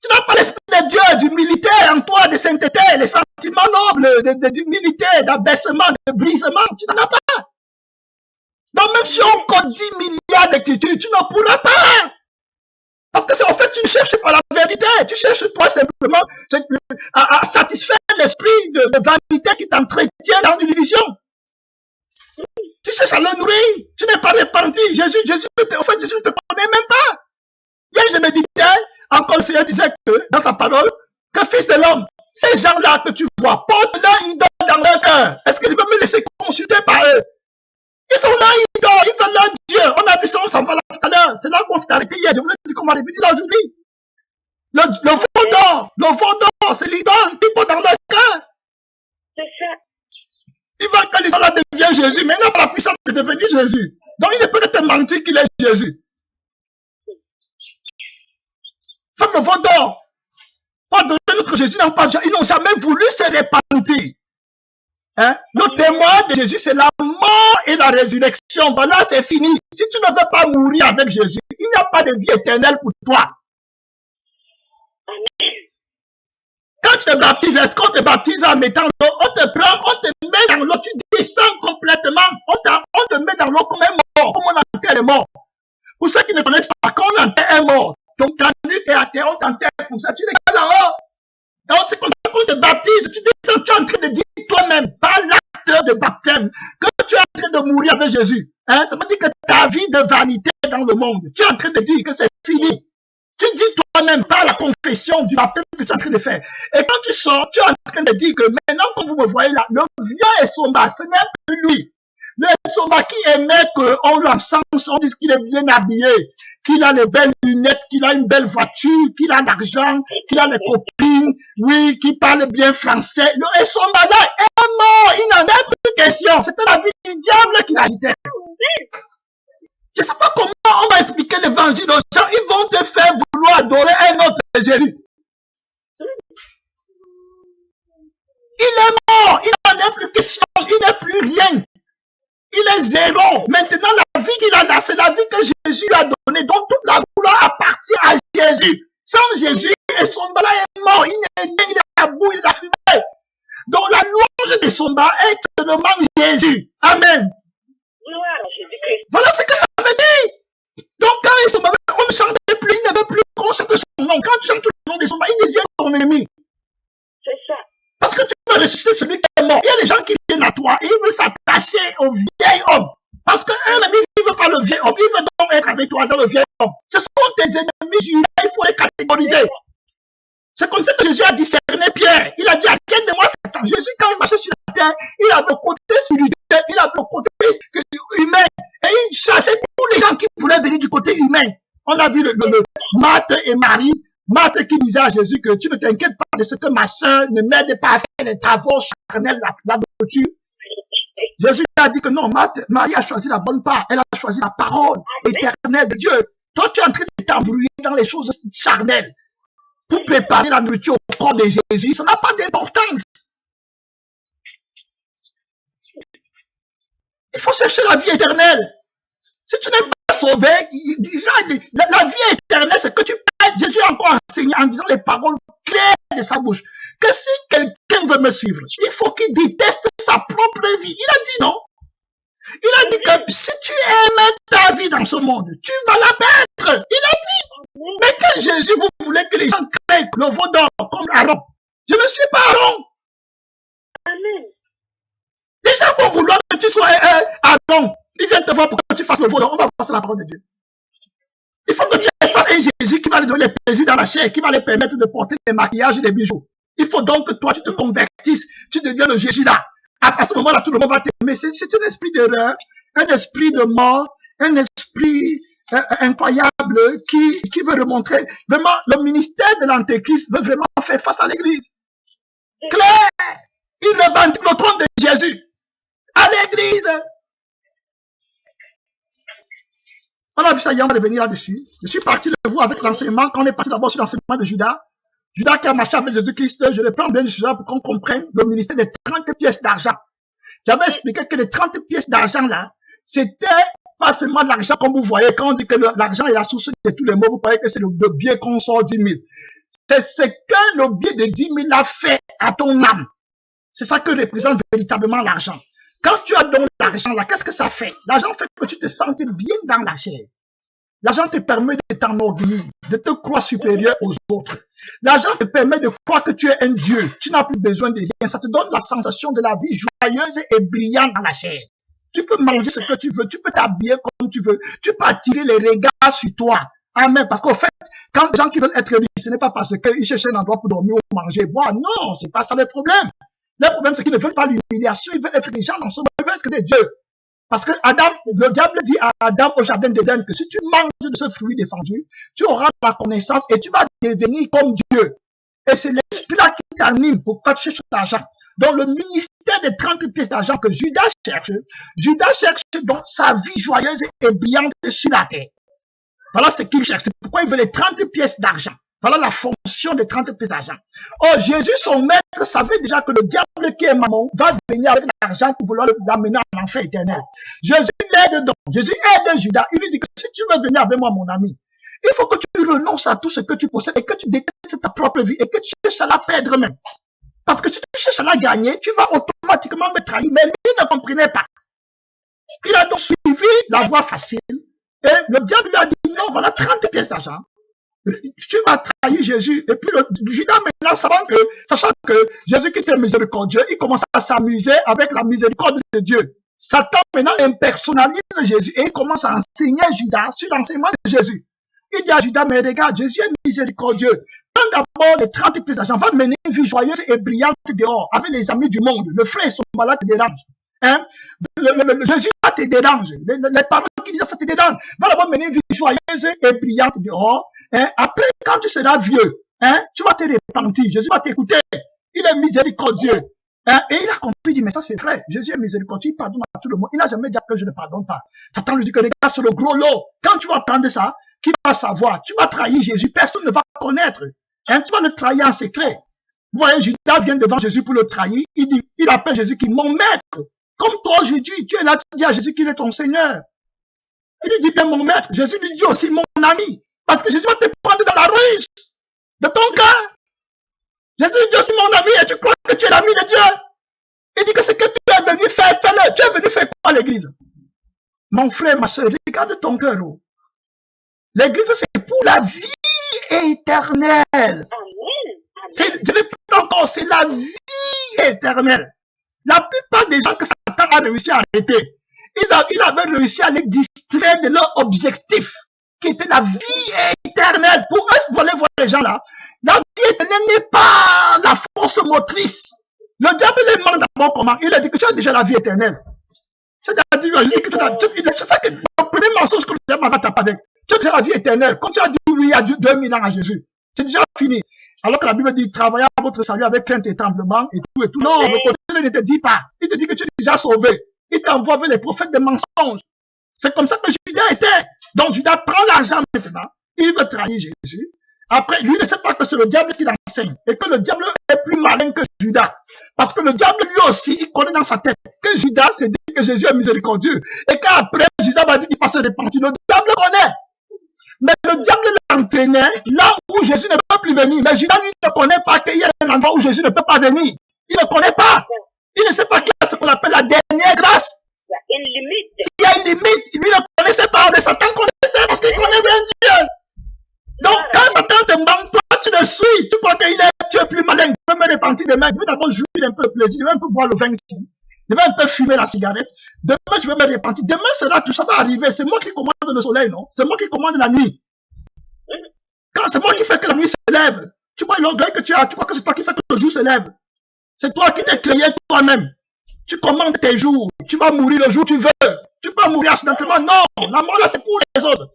Tu n'as pas l'esprit de Dieu, d'humilité en toi, de sainteté, les sentiments nobles, d'humilité, d'abaissement, de brisement. Tu n'en as pas. Donc même si on code 10 milliards d'écritures, tu ne pourras pas. Parce que c'est en fait, tu ne cherches pas la vérité. Tu cherches toi simplement à satisfaire l'esprit de vanité qui t'entretient dans l'illusion. Tu cherches à le nourrir. Tu n'es pas repenti. Jésus ne te connaît même pas. Hier, je méditais, encore le Seigneur disait que, dans sa parole, que fils de l'homme, ces gens-là que tu vois, portent leur idole dans leur cœur. Est-ce que je peux me laisser consulter par eux? Ils sont là, ils veulent leur Dieu. On a vu ça, on s'en va là tout à l'heure. C'est là qu'on s'est arrêté hier. Je vous ai dit comment on est venu aujourd'hui. Le veau d'or, c'est l'idole qu'ils portent dans leur cœur. C'est ça. Ils veulent que l'idole devienne Jésus, mais il n'a pas la puissance de devenir Jésus. Donc il ne peut te mentir qu'il est Jésus. Comme le veau d'or. Pas de que Jésus n'a pas, ils n'ont jamais voulu se repentir. Hein? Le témoin de Jésus, c'est la mort et la résurrection. Voilà, c'est fini. Si tu ne veux pas mourir avec Jésus, il n'y a pas de vie éternelle pour toi. Quand tu te baptises, est-ce qu'on te baptise en mettant l'eau? On te prend, on te met dans l'eau, tu descends complètement. On te met dans l'eau comme un mort, comme on enterre les morts. Pour ceux qui ne connaissent pas, quand on enterre un mort, donc ta nuque est à terre, on t'enterre comme ça, tu regardes là-haut. Donc c'est comme ça qu'on te baptise. Tu es en train de dire toi-même, par l'acte de baptême, que tu es en train de mourir avec Jésus. Hein? Ça veut dire que ta vie de vanité dans le monde, tu es en train de dire que c'est fini. Tu dis toi-même par la confession du baptême que tu es en train de faire. Et quand tu sors, tu es en train de dire que maintenant, comme vous me voyez là, le vieux Esomba, ce n'est plus lui. Le Esomba qui aimait qu'on l'encense, on dise qu'il est bien habillé, qu'il a les belles lunettes, qu'il a une belle voiture, qu'il a l'argent, qu'il a les copines, oui, qu'il parle bien français. Le Esomba là est mort, il n'en a plus question. C'était la vie du diable qui l'agitait. Je ne sais pas comment on va expliquer l'évangile aux gens. Ils vont te faire vouloir adorer un autre Jésus. Il est mort. Il question, il n'est plus rien. Il est zéro. Maintenant, la vie qu'il a là, c'est la vie que Jésus lui a donnée. Donc, toute la gloire appartient à Jésus. Sans Jésus, et son bras est mort. Il n'est rien, il est à bout, il a fumé. Donc, la louange de son bras est seulement Jésus. Amen. Gloire à Jésus-Christ. Voilà ce que ça veut dire. Donc, quand ils sont mauvais, on ne chantait plus, il n'avait plus qu'on chante son nom. Quand tu chantes le nom de son bras, il devient ton ennemi. C'est ça. Parce que tu veux ressusciter celui qui est mort. Il y a des gens qui viennent à toi et ils veulent s'attacher au vieil homme. Parce qu'un-même, il ne veut pas le vieil homme. Il veut donc être avec toi dans le vieil homme. Ce sont tes ennemis jurés, il faut les catégoriser. C'est comme ça que Jésus a discerné Pierre. Il a dit, arrête de moi Satan. Jésus, quand il marchait sur la terre, il avait le côté spirituel, il avait le côté humain. Et il chassait tous les gens qui voulaient venir du côté humain. On a vu le Marthe et Marie. Marthe qui disait à Jésus que tu ne t'inquiètes pas de ce que ma soeur ne m'aide pas à faire les travaux charnels là-dessus. Jésus a dit que non, Marie a choisi la bonne part. Elle a choisi la parole éternelle de Dieu. Toi, tu es en train de t'embrouiller dans les choses charnelles pour préparer la nourriture au corps de Jésus. Ça n'a pas d'importance. Il faut chercher la vie éternelle. Si tu n'es pas sauvé, la vie éternelle, c'est que tu payes. Jésus a encore enseigné en disant les paroles claires de sa bouche. Que si quelqu'un veut me suivre, il faut qu'il déteste sa propre vie. Il a dit non. Il a dit que si tu aimes ta vie dans ce monde, tu vas la perdre. Il a dit. Mais quel Jésus vous voulez que les gens craignent le veau d'or comme Aaron? Je ne suis pas Aaron. Amen. Les gens vont vouloir que tu sois Aaron. Ils viennent te voir pour que tu fasses le veau d'or. On va passer la parole de Dieu. Il faut que tu fasses un Jésus qui va lui donner les plaisirs dans la chair, qui va les permettre de porter des maquillages et des bijoux. Il faut donc que toi, tu te convertisses, tu deviens le Jésus là. À ce moment-là, tout le monde va t'aimer. C'est un esprit d'erreur, un esprit de mort, un esprit incroyable qui veut remontrer. Vraiment, le ministère de l'Antéchrist veut vraiment faire face à l'Église. Claire, il revendique le trône de Jésus à l'Église. On a vu ça hier, on va revenir là-dessus. Je suis parti de vous avec l'enseignement, quand on est parti d'abord sur l'enseignement de Judas. Judas qui a marché avec Jésus-Christ, je reprends bien Judas pour qu'on comprenne le ministère des 30 pièces d'argent. J'avais expliqué que les 30 pièces d'argent là, c'était pas seulement l'argent comme vous voyez, quand on dit que l'argent est la source de tous les maux, vous croyez que c'est le billet qu'on sort 10 000. C'est ce que le billet de 10 000 a fait à ton âme. C'est ça que représente véritablement l'argent. Quand tu as donc l'argent là, qu'est-ce que ça fait? L'argent fait que tu te sentes bien dans la chair. L'argent te permet de t'enorgueillir, de te croire supérieur aux autres. L'argent te permet de croire que tu es un Dieu. Tu n'as plus besoin de rien. Ça te donne la sensation de la vie joyeuse et brillante dans la chair. Tu peux manger ce que tu veux. Tu peux t'habiller comme tu veux. Tu peux attirer les regards sur toi. Amen. Parce qu'au fait, quand les gens qui veulent être riches, ce n'est pas parce qu'ils cherchent un endroit pour dormir ou manger et boire. Non, c'est pas ça le problème. Le problème, c'est qu'ils ne veulent pas l'humiliation. Ils veulent être des gens dans ce monde. Ils veulent être des dieux. Parce que le diable dit à Adam au jardin d'Éden que si tu manges de ce fruit défendu, tu auras la connaissance et tu vas devenir comme Dieu. Et c'est l'esprit-là qui t'anime pour que tu cherches l'argent. Donc le ministère des 30 pièces d'argent que Judas cherche donc sa vie joyeuse et brillante sur la terre. Voilà ce qu'il cherche. C'est pourquoi il veut les 30 pièces d'argent. Voilà la fonction des 30 pièces d'argent. Oh, Jésus, son maître, savait déjà que le diable qui est maman va venir avec l'argent pour vouloir l'amener à l'enfer éternel. Jésus l'aide donc. Jésus aide Judas. Il lui dit que si tu veux venir avec moi, mon ami, il faut que tu renonces à tout ce que tu possèdes et que tu détestes ta propre vie et que tu cherches à la perdre même. Parce que si tu cherches à la gagner, tu vas automatiquement me trahir. Mais lui ne comprenait pas. Il a donc suivi la voie facile et le diable lui a dit non, voilà 30 pièces d'argent. Tu vas trahir Jésus. Et puis Judas maintenant, sachant que Jésus-Christ est miséricordieux, il commence à s'amuser avec la miséricorde de Dieu. Satan maintenant impersonnalise Jésus et il commence à enseigner Judas sur l'enseignement de Jésus. Il dit à Judas, mais regarde, Jésus est miséricordieux. Prends d'abord les 30 pièces d'argent, va mener une vie joyeuse et brillante dehors avec les amis du monde. Le frère et son malade te dérangent. Hein? Jésus là te dérange. Les paroles qui disent ça te dérange. Va d'abord mener une vie joyeuse et brillante dehors. Hein? Après, quand tu seras vieux, hein, tu vas te repentir. Jésus va t'écouter. Il est miséricordieux. Hein? Et il a compris, il dit, mais ça c'est vrai. Jésus est miséricordieux, il pardonne à tout le monde. Il n'a jamais dit que je ne pardonne pas. Satan lui dit que regarde sur le gros lot. Quand tu vas prendre ça, qui va savoir? Tu vas trahir Jésus. Personne ne va connaître. Hein? Tu vas le trahir en secret. Vous voyez, Judas vient devant Jésus pour le trahir. Il appelle Jésus qui est mon maître. Comme toi aujourd'hui, tu es là, tu dis à Jésus qu'il est ton Seigneur. Il lui dit bien mon maître. Jésus lui dit aussi mon ami. Parce que Jésus va te prendre dans la ruse de ton cœur. Jésus lui dit aussi mon ami et tu crois que tu es l'ami de Dieu. Il dit que ce que tu es venu faire, fais-le. Tu es venu faire quoi à l'église? Mon frère, ma soeur, regarde ton cœur. L'église, c'est pour la vie éternelle. Amen. Je répète encore, c'est la vie éternelle. La plupart des gens que Satan a réussi à arrêter, il avait réussi à les distraire de leur objectif, qui était la vie éternelle. Pour eux, voler voir les gens là, la vie éternelle n'est pas la force motrice. Le diable les demande d'abord comment? Il a dit que tu as déjà la vie éternelle. C'est-à-dire que c'est ça que le premier mensonge que le diable va taper avec. Tu as déjà la vie éternelle. Quand tu as dit oui il y a 2000 ans à Jésus, c'est déjà fini. Alors que la Bible dit travaillez à votre salut avec crainte et tremblement et tout et tout. Non, le côté ne te dit pas. Il te dit que tu es déjà sauvé. Il t'envoie vers les prophètes des mensonges. C'est comme ça que Judas était. Donc Judas prend l'argent maintenant. Il veut trahir Jésus. Après, lui ne sait pas que c'est le diable qui l'enseigne. Et que le diable est plus malin que Judas. Parce que le diable lui aussi, il connaît dans sa tête que Judas s'est dit que Jésus est miséricordieux. Et qu'après, Judas va dire qu'il va se repentir. Le diable connaît. Mais le diable l'entraînait là où Jésus ne peut plus venir. Mais Judas, lui, ne connaît pas qu'il y a un endroit où Jésus ne peut pas venir. Il ne connaît pas. Il ne sait pas qu'il y a ce qu'on appelle la dernière grâce. Il y a une limite. Il y a une limite. Lui ne connaissait pas. Mais Satan connaissait parce qu'il connaît bien Dieu. Donc, quand Satan te manque, toi, tu le suis. Tu crois tu es plus malin. Tu peux me repentir demain. Je vais d'abord jouir un peu de plaisir. Je vais un peu boire le vin ici. Je vais un peu fumer la cigarette. Demain, je vais me repentir. Demain sera tout ça va arriver. C'est moi qui commande le soleil, non? C'est moi qui commande la nuit. Quand c'est moi qui fais que la nuit se lève. Tu vois l'orgueil que tu as. Tu crois que c'est toi qui fais que le jour se lève. C'est toi qui t'es créé toi-même. Tu commandes tes jours. Tu vas mourir le jour où tu veux. Tu peux mourir accidentellement. Non. La mort là, c'est pour les autres.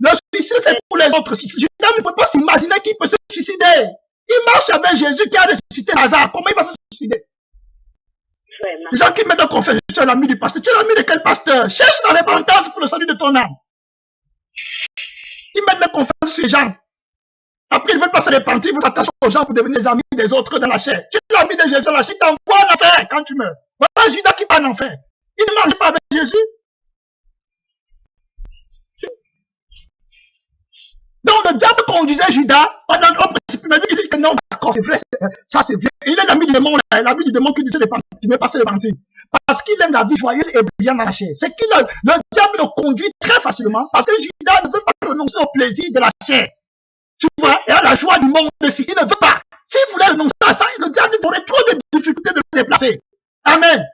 Le suicide, c'est pour les autres. Judas ne peut pas s'imaginer qu'il peut se suicider. Il marche avec Jésus qui a ressuscité Lazare. Comment il va se suicider? Les gens qui mettent en confession, je suis l'ami du pasteur. Tu es l'ami de quel pasteur? Cherche la repentance pour le salut de ton âme. Ils mettent la confiance sur les gens. Après, ils ne veulent pas se repentir, ils s'attachent aux gens pour devenir les amis des autres dans la chair. Tu es l'ami de Jésus, la chair t'envoie en enfer quand tu meurs. Voilà Judas qui va en enfer. Il ne mange pas avec Jésus. Donc le diable conduisait Judas pendant le principe, mais lui il dit que non, d'accord, c'est vrai, ça c'est vrai. Il est l'ami du démon, l'ami du démon qui disait qu'il ne veut pas se repentir. Parce qu'il aime la vie joyeuse et brillante dans la chair. C'est que le diable le conduit très facilement parce que Judas ne veut pas renoncer au plaisir de la chair. Tu vois, et à la joie du monde aussi. Il ne veut pas. S'il voulait renoncer à ça, le diable aurait trop de difficultés de le déplacer. Amen.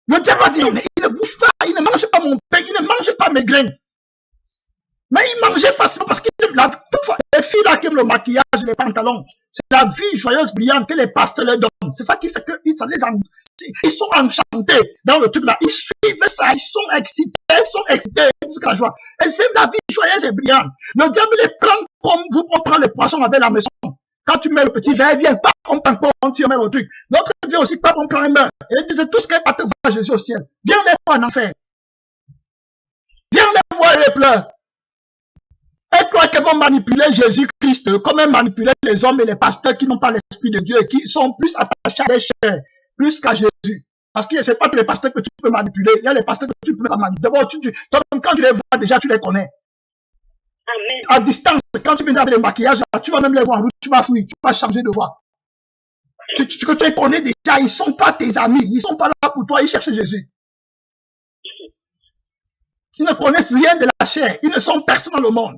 Le diable va dire, mais il ne bouge pas, il ne mange pas mon pain, il ne mange pas mes graines. Mais il mangeait facilement parce qu'il aime la vie. Toutefois, les filles là qui aiment le maquillage, les pantalons, c'est la vie joyeuse, brillante que les pasteurs leur donnent. C'est ça qui fait qu'ils sont enchantés dans le truc là. Ils suivent ça, ils sont excités, c'est la joie. Et c'est la vie joyeuse et brillante. Le diable les prend comme vous prend les poissons avec la maison. Quand tu mets le petit verre, il vient pas comme un peu, on tire le truc. L'autre vient aussi pas comme un meurt. Et il disait tout ce qui est pas te voir Jésus au ciel. Viens les voir en enfer. Viens les voir et les pleurs. Et toi qui vont manipuler Jésus-Christ, comme ils manipulaient les hommes et les pasteurs qui n'ont pas l'Esprit de Dieu et qui sont plus attachés à les chairs, plus qu'à Jésus. Parce que ce n'est pas tous les pasteurs que tu peux manipuler, il y a les pasteurs que tu peux pas manipuler. D'abord, quand tu les vois déjà, tu les connais. Amen. À distance, quand tu viens avec le maquillage, tu vas même les voir en route, tu vas fuir, tu vas changer de voix. Tu les connais déjà, ils ne sont pas tes amis, ils ne sont pas là pour toi, ils cherchent Jésus. Ils ne connaissent rien de la chair, ils ne sont personne dans le monde.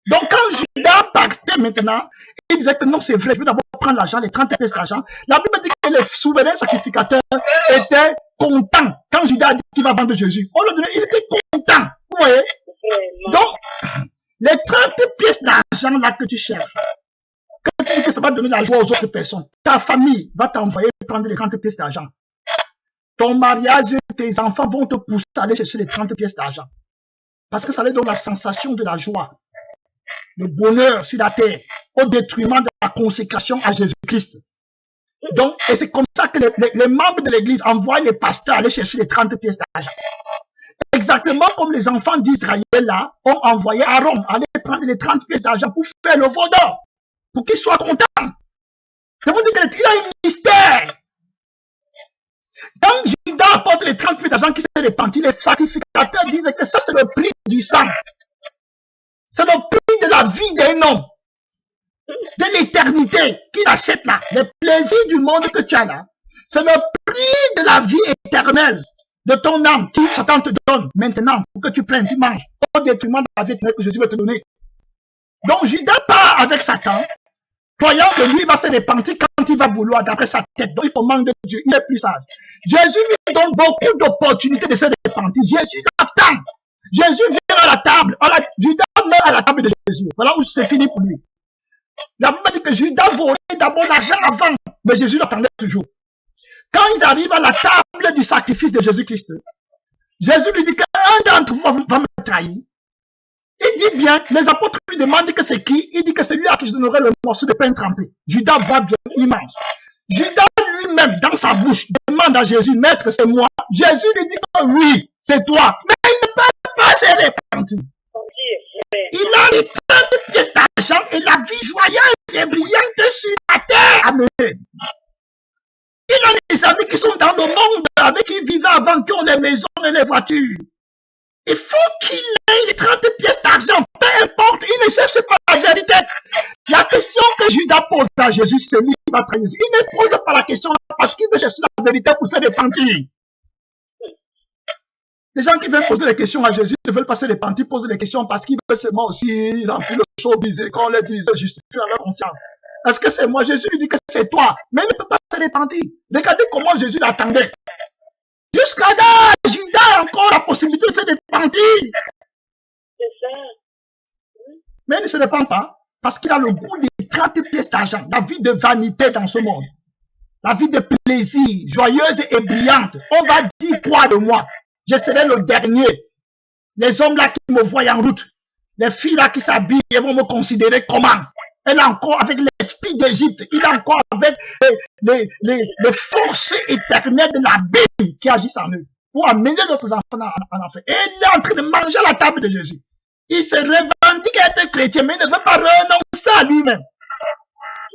Donc quand Judas partait maintenant, il disait que non, c'est vrai, je vais d'abord prendre l'argent, les 30 pièces d'argent. La Bible dit que les souverains sacrificateurs étaient contents quand Judas a dit qu'il va vendre Jésus. On le donnait, ils étaient contents, vous voyez. Donc, les 30 pièces d'argent là que tu cherches, quand tu dis que ça va donner la joie aux autres personnes, ta famille va t'envoyer prendre les 30 pièces d'argent. Ton mariage, tes enfants vont te pousser à aller chercher les 30 pièces d'argent. Parce que ça leur donne la sensation de la joie, le bonheur sur la terre, au détriment de la consécration à Jésus-Christ. Donc, et c'est comme ça que les membres de l'église envoient les pasteurs aller chercher les 30 pièces d'argent. Exactement comme les enfants d'Israël là ont envoyé Aaron aller prendre les 30 pièces d'argent pour faire le veau d'or, pour qu'il soit content. Je vous dis qu'il y a un mystère. Quand Judas apporte les 30 pieds d'argent qui s'est répandu, les sacrificateurs disent que ça c'est le prix du sang. C'est le prix de la vie d'un homme. De l'éternité qu'il achète là. Les plaisirs du monde que tu as là. C'est le prix de la vie éternelle de ton âme qui Satan te donne maintenant pour que tu prennes, tu manges. Au détriment de la vie éternelle que Jésus va te donner. Donc Judas part avec Satan, croyant que lui va se repentir quand il va vouloir d'après sa tête. Donc il commande de Dieu, il est plus sage. Jésus lui donne beaucoup d'opportunités de se repentir. Jésus l'attend. Jésus vient à la table. Judas meurt à la table de Jésus. Voilà où c'est fini pour lui. La Bible dit que Judas volait d'abord l'argent avant, mais Jésus l'attendait toujours. Quand ils arrivent à la table du sacrifice de Jésus-Christ, Jésus lui dit qu'un d'entre vous va me trahir. Il dit bien, les apôtres lui demandent que c'est qui. Il dit que c'est lui à qui je donnerai le morceau de pain trempé. Judas voit bien, il mange. Judas lui-même, dans sa bouche, demande à Jésus, Maître, c'est moi. Jésus lui dit que oui, c'est toi. Mais il ne peut pas se repentir. Il a les 30 pièces d'argent et la vie joyeuse et brillante sur la terre. Amen. Il a des amis qui sont dans le monde avec qui il vivait avant, qui ont les maisons et les voitures. Il faut qu'il ait les 30 pièces d'argent, peu importe, il ne cherche pas la vérité. La question que Judas pose à Jésus, c'est lui qui va trahir Jésus. Il ne pose pas la question parce qu'il veut chercher la vérité pour se repentir. Les gens qui veulent poser des questions à Jésus ne veulent pas se repentir, posent des questions parce qu'ils veulent seulement aussi remplir le showbiz et qu'on les dise justifier à leur conscience. Est-ce que c'est moi? Jésus lui dit que c'est toi, mais il ne peut pas se repentir. Regardez comment Jésus l'attendait. Jusqu'à là, Judas a encore la possibilité de se repentir. C'est ça. Mais il ne se repent pas parce qu'il a le goût des 30 pièces d'argent, la vie de vanité dans ce monde, la vie de plaisir, joyeuse et brillante. On va dire quoi de moi? Je serai le dernier. Les hommes là qui me voient en route, les filles là qui s'habillent, elles vont me considérer comment? Elle est encore avec l'esprit d'Égypte, il est encore avec les forces éternelles de la Bible qui agissent en eux pour amener d'autres enfants en enfer. Et il est en train de manger à la table de Jésus. Il se revendique être chrétien, mais il ne veut pas renoncer à lui-même.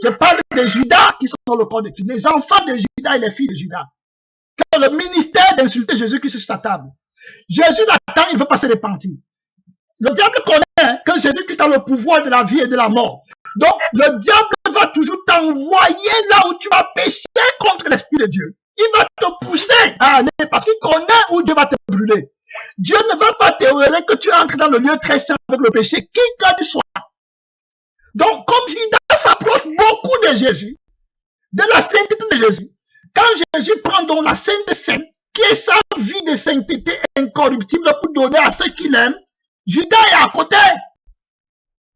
Je parle de Judas qui sont dans le corps de Christ, les enfants de Judas et les filles de Judas. Qui ont le ministère d'insulter Jésus-Christ sur sa table. Jésus l'attend, il ne veut pas se repentir. Le diable connaît que Jésus-Christ a le pouvoir de la vie et de la mort. Donc, le diable va toujours t'envoyer là où tu vas pécher contre l'Esprit de Dieu. Il va te pousser à aller parce qu'il connaît où Dieu va te brûler. Dieu ne va pas tolérer que tu entres dans le lieu très saint avec le péché, qui que tu sois. Donc, comme Judas s'approche beaucoup de Jésus, de la sainteté de Jésus, quand Jésus prend donc la sainte sainte, qui est sa vie de sainteté incorruptible pour donner à ceux qui l'aiment, Judas est à côté.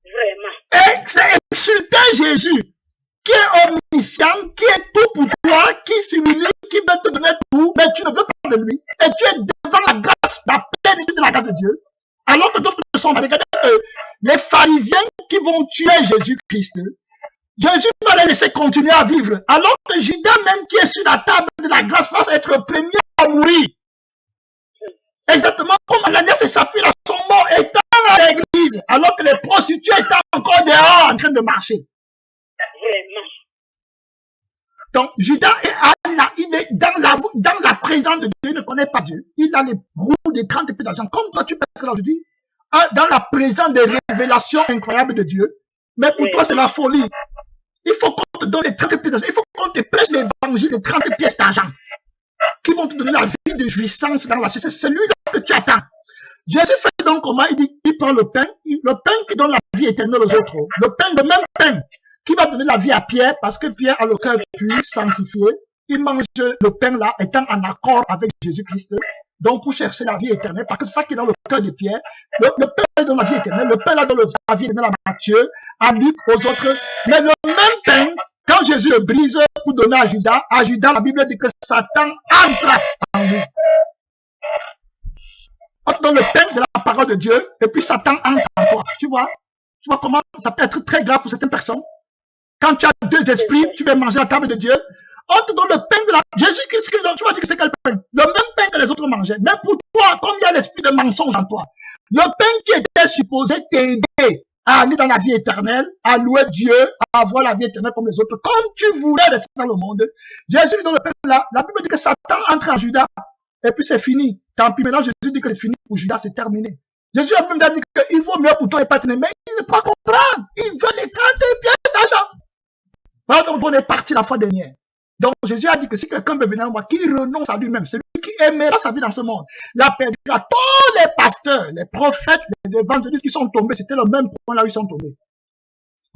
Vraiment. Et c'est insulter Jésus, qui est omniscient, qui est tout pour toi, qui s'humilie, qui veut te donner tout, mais tu ne veux pas de lui. Et tu es devant la grâce, la plénitude de la grâce de Dieu. Alors que d'autres sont, regardez, les pharisiens qui vont tuer Jésus-Christ, Jésus va les laisser continuer à vivre. Alors que Judas même qui est sur la table de la grâce va être le premier à mourir. Exactement comme Ananias et Saphira sont morts étant à l'église, alors que les prostituées étaient encore dehors en train de marcher. Vraiment. Donc, Judas il est dans la présence de Dieu, il ne connaît pas Dieu. Il a les roues des 30 pieds d'argent. Comme toi, tu peux être là aujourd'hui, dans la présence des révélations incroyables de Dieu. Mais pour toi, c'est la folie. Il faut qu'on te donne les 30 pièces d'argent. Il faut qu'on te prêche l'évangile des 30 pièces d'argent qui vont te donner la vie de jouissance dans la société. C'est celui-là que tu attends. Jésus fait donc comment? Il dit, il prend le pain qui donne la vie éternelle aux autres. Le même pain qui va donner la vie à Pierre parce que Pierre a le cœur pur, sanctifié. Il mange le pain là, étant en accord avec Jésus-Christ. Donc pour chercher la vie éternelle, parce que c'est ça qui est dans le cœur de Pierre. Le pain donne la vie éternelle, le pain là donne la vie éternelle à Matthieu, à Luc, aux autres. Mais le même pain, quand Jésus le brise pour donner à Judas, la Bible dit que Satan entre en lui. On te donne le pain de la parole de Dieu, et puis Satan entre en toi. Tu vois comment ça peut être très grave pour certaines personnes. Quand tu as deux esprits, tu veux manger à la table de Dieu. On te donne le pain de la... Jésus-Christ, tu vas dire que c'est quel pain? Le même pain que les autres mangeaient. Mais pour toi, comme il y a l'esprit de mensonge en toi, le pain qui était supposé t'aider à aller dans la vie éternelle, à louer Dieu, à avoir la vie éternelle comme les autres, comme tu voulais rester dans le monde. Jésus lui donne le pain là. La Bible dit que Satan entre en Judas. Et puis c'est fini. Tant pis, maintenant Jésus dit que c'est fini pour Judas, c'est terminé. Jésus a même dit qu'il vaut mieux pour toi et pas tenir, mais il ne peut pas comprendre. Il veut les 30 pièces d'argent. Voilà donc on est parti la fois dernière. Donc Jésus a dit que si quelqu'un veut venir à moi, qui renonce à lui-même, celui qui aimera sa vie dans ce monde, la perdra. Tous les pasteurs, les prophètes, les évangélistes qui sont tombés, c'était le même point là où ils sont tombés.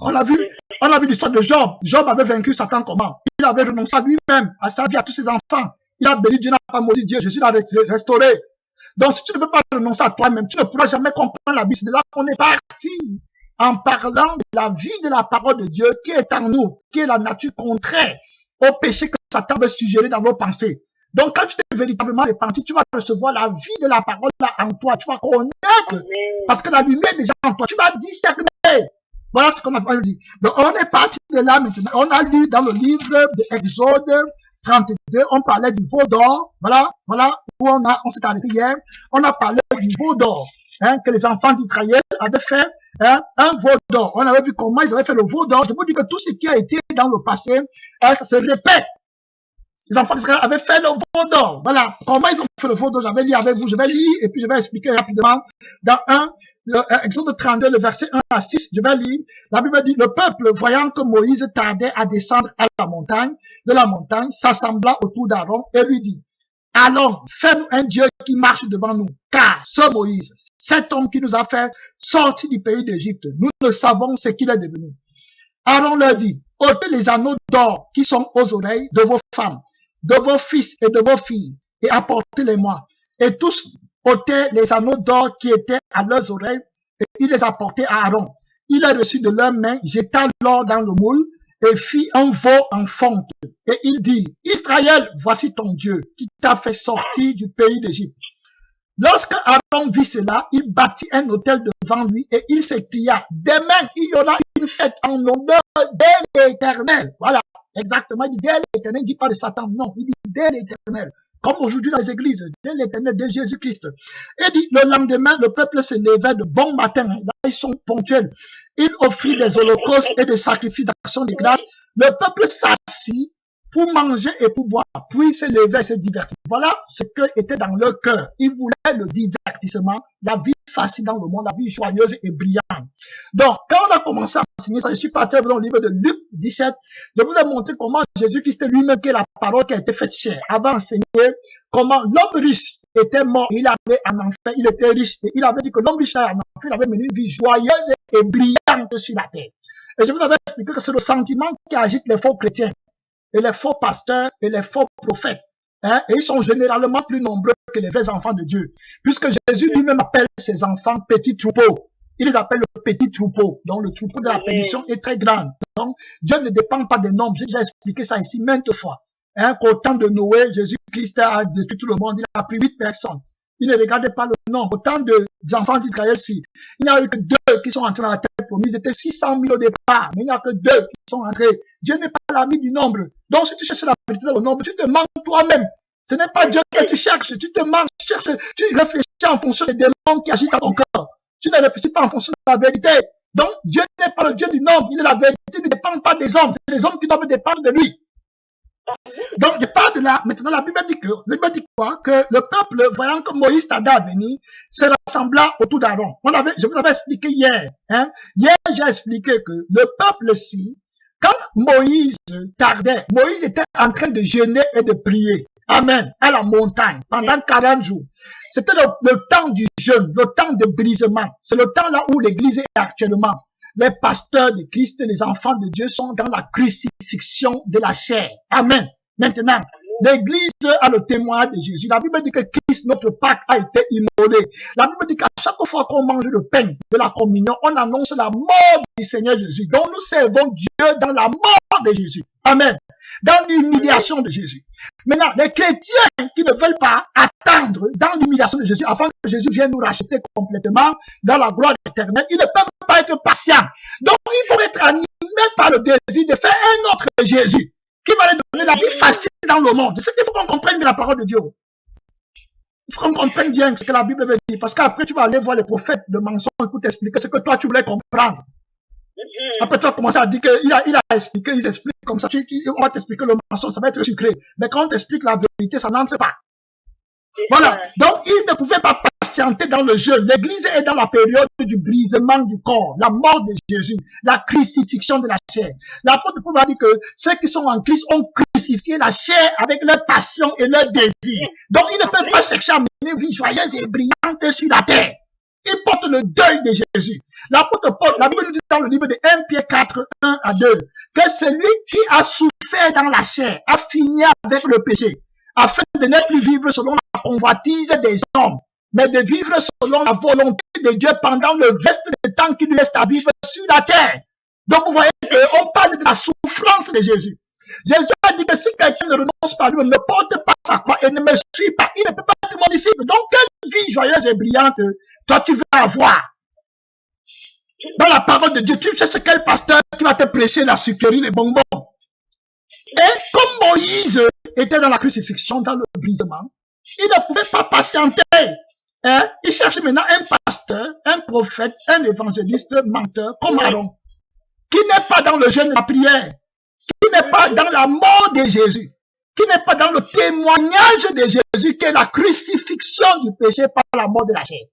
On a vu l'histoire de Job. Job avait vaincu Satan comment? Il avait renoncé à lui-même, à sa vie, à tous ses enfants. Il a béni Dieu, n'a pas maudit Dieu. Jésus l'a restauré. Donc si tu ne veux pas renoncer à toi-même, tu ne pourras jamais comprendre la vie. C'est de là qu'on est parti. En parlant de la vie de la parole de Dieu qui est en nous, qui est la nature contraire au péché que Satan veut suggérer dans nos pensées. Donc, quand tu t'es véritablement repenti, tu vas recevoir la vie de la parole là en toi. Tu vas connaître. Parce que la lumière est déjà en toi. Tu vas discerner. Voilà ce qu'on a dit. Donc, on est parti de là maintenant. On a lu dans le livre de Exode 32, on parlait du veau d'or. Voilà où on s'est arrêté hier. On a parlé du veau d'or, que les enfants d'Israël avaient fait, un veau d'or. On avait vu comment ils avaient fait le veau d'or. Je vous dis que tout ce qui a été dans le passé, ça se répète. Les enfants d'Israël avaient fait le veau d'or. Voilà. Comment ils ont fait le veau d'or? J'avais lu avec vous. Je vais lire et puis je vais expliquer rapidement. Dans Exode 32, le verset 1 à 6, je vais lire. La Bible dit, le peuple, voyant que Moïse tardait à descendre à la montagne, s'assembla autour d'Aaron et lui dit, allons, fais-nous un Dieu qui marche devant nous. Car ce Moïse, cet homme qui nous a fait sortir du pays d'Égypte, nous ne savons ce qu'il est devenu. Aaron leur dit, ôtez les anneaux d'or qui sont aux oreilles de vos femmes, de vos fils et de vos filles, et apportez-les-moi. Et tous ôtaient les anneaux d'or qui étaient à leurs oreilles, et il les apportait à Aaron. Il les reçut de leurs mains, jeta l'or dans le moule, et fit un veau en fonte. Et il dit, Israël, voici ton Dieu, qui t'a fait sortir du pays d'Égypte. Lorsque Aaron vit cela, il bâtit un autel devant lui, et il s'écria, demain, il y aura une fête en l'honneur de l'Éternel. Voilà. Exactement, il dit dès l'Éternel, il ne dit pas de Satan, non, il dit dès l'Éternel, comme aujourd'hui dans les églises, dès l'Éternel, de Jésus-Christ. Et dit, le lendemain, le peuple se levait de bon matin, là ils sont ponctuels, il offrit des holocaustes et des sacrifices d'action de grâce, le peuple s'assit pour manger et pour boire, puis se levait et se divertir. Voilà ce que était dans leur cœur. Ils voulaient le divertissement, la vie facile dans le monde, la vie joyeuse et brillante. Donc, quand on a commencé à enseigner ça, je suis parti dans le livre de Luc 17, je vous ai montré comment Jésus-Christ lui-même, qui est la parole qui a été faite chair, avait enseigné comment l'homme riche était mort, il allait en enfer, il était riche, et il avait dit que l'homme riche en enfer, il avait mené une vie joyeuse et brillante sur la terre. Et je vous avais expliqué que c'est le sentiment qui agite les faux chrétiens, et les faux pasteurs, et les faux prophètes. Et ils sont généralement plus nombreux que les vrais enfants de Dieu. Puisque Jésus lui-même appelle ses enfants petits troupeaux. Il les appelle le petit troupeau. Donc le troupeau de la perdition est très grand. Donc Dieu ne dépend pas des nombres. J'ai déjà expliqué ça ici maintes fois. Qu'au temps de Noé, Jésus-Christ a détruit tout le monde. Il a pris 8 personnes. Il ne regardait pas le nombre. Au temps des enfants d'Israël, il n'y a eu que 2 qui sont entrés dans la terre promise. Ils étaient 600 000 au départ, mais il n'y a que 2 qui sont entrés. Dieu n'est pas l'ami du nombre. Donc, si tu cherches la vérité dans le nombre, tu te mens toi-même. Ce n'est pas Dieu que tu cherches. Tu te mens, tu réfléchis en fonction des démons qui agitent dans ton cœur. Tu ne réfléchis pas en fonction de la vérité. Donc, Dieu n'est pas le Dieu du nombre. Il est la vérité. Il ne dépend pas des hommes. C'est les hommes qui doivent dépendre de lui. Donc, je parle de là. Maintenant, la Bible dit quoi? Que le peuple, voyant que Moïse tardait à venir, se rassembla autour d'Aaron. Je vous avais expliqué hier. Hier, j'ai expliqué que le peuple-ci, quand Moïse tardait, Moïse était en train de jeûner et de prier. Amen. À la montagne, pendant 40 jours. C'était le temps du jeûne, le temps de brisement. C'est le temps là où l'église est actuellement. Les pasteurs de Christ, les enfants de Dieu sont dans la crucifixion de la chair. Amen. Maintenant, l'église a le témoin de Jésus. La Bible dit que Christ, notre Pâque, a été immolé. La Bible dit qu'à chaque fois qu'on mange le pain de la communion, on annonce la mort du Seigneur Jésus. Donc nous servons Dieu dans la mort de Jésus. Amen. Dans l'humiliation de Jésus. Maintenant, les chrétiens qui ne veulent pas attendre dans l'humiliation de Jésus, afin que Jésus vienne nous racheter complètement dans la gloire éternelle, ils ne peuvent pas être patients. Donc, il faut être animé par le désir de faire un autre Jésus, qui va leur donner la vie facile dans le monde. C'est qu'il faut qu'on comprenne la parole de Dieu. Il faut qu'on comprenne bien ce que la Bible veut dire. Parce qu'après, tu vas aller voir les prophètes de mensonges pour t'expliquer ce que toi, tu voulais comprendre. Après, tu vas commencer à dire qu'il a expliqué, ils expliquent comme ça. On va t'expliquer le mensonge, ça va être sucré. Mais quand on t'explique la vérité, ça n'entre pas. Voilà. Donc, il ne pouvait pas patienter dans le jeu. L'église est dans la période du brisement du corps, la mort de Jésus, la crucifixion de la chair. L'apôtre Paul a dit que ceux qui sont en Christ ont crucifié la chair avec leurs passions et leurs désirs. Donc, ils ne peuvent pas chercher à mener une vie joyeuse et brillante sur la terre. Ils portent le deuil de Jésus. L'apôtre Paul, la Bible nous dit dans le livre de 1 Pierre 4, 1 à 2, que celui qui a souffert dans la chair a fini avec le péché, afin de ne plus vivre selon la convoitise des hommes, mais de vivre selon la volonté de Dieu pendant le reste du temps qu'il lui reste à vivre sur la terre. Donc vous voyez qu'on parle de la souffrance de Jésus. Jésus a dit que si quelqu'un ne renonce pas à lui, ne porte pas sa croix et ne me suit pas, il ne peut pas être mon disciple. Donc quelle vie joyeuse et brillante toi tu veux avoir? Dans la parole de Dieu, tu cherches quel pasteur qui va te prêcher la sucrerie, les bonbons. Et comme Moïse était dans la crucifixion, dans le brisement, il ne pouvait pas patienter. Il cherchait maintenant un pasteur, un prophète, un évangéliste menteur comme Aaron, qui n'est pas dans le jeûne et la prière, qui n'est pas dans la mort de Jésus, qui n'est pas dans le témoignage de Jésus, qui est la crucifixion du péché par la mort de la chair,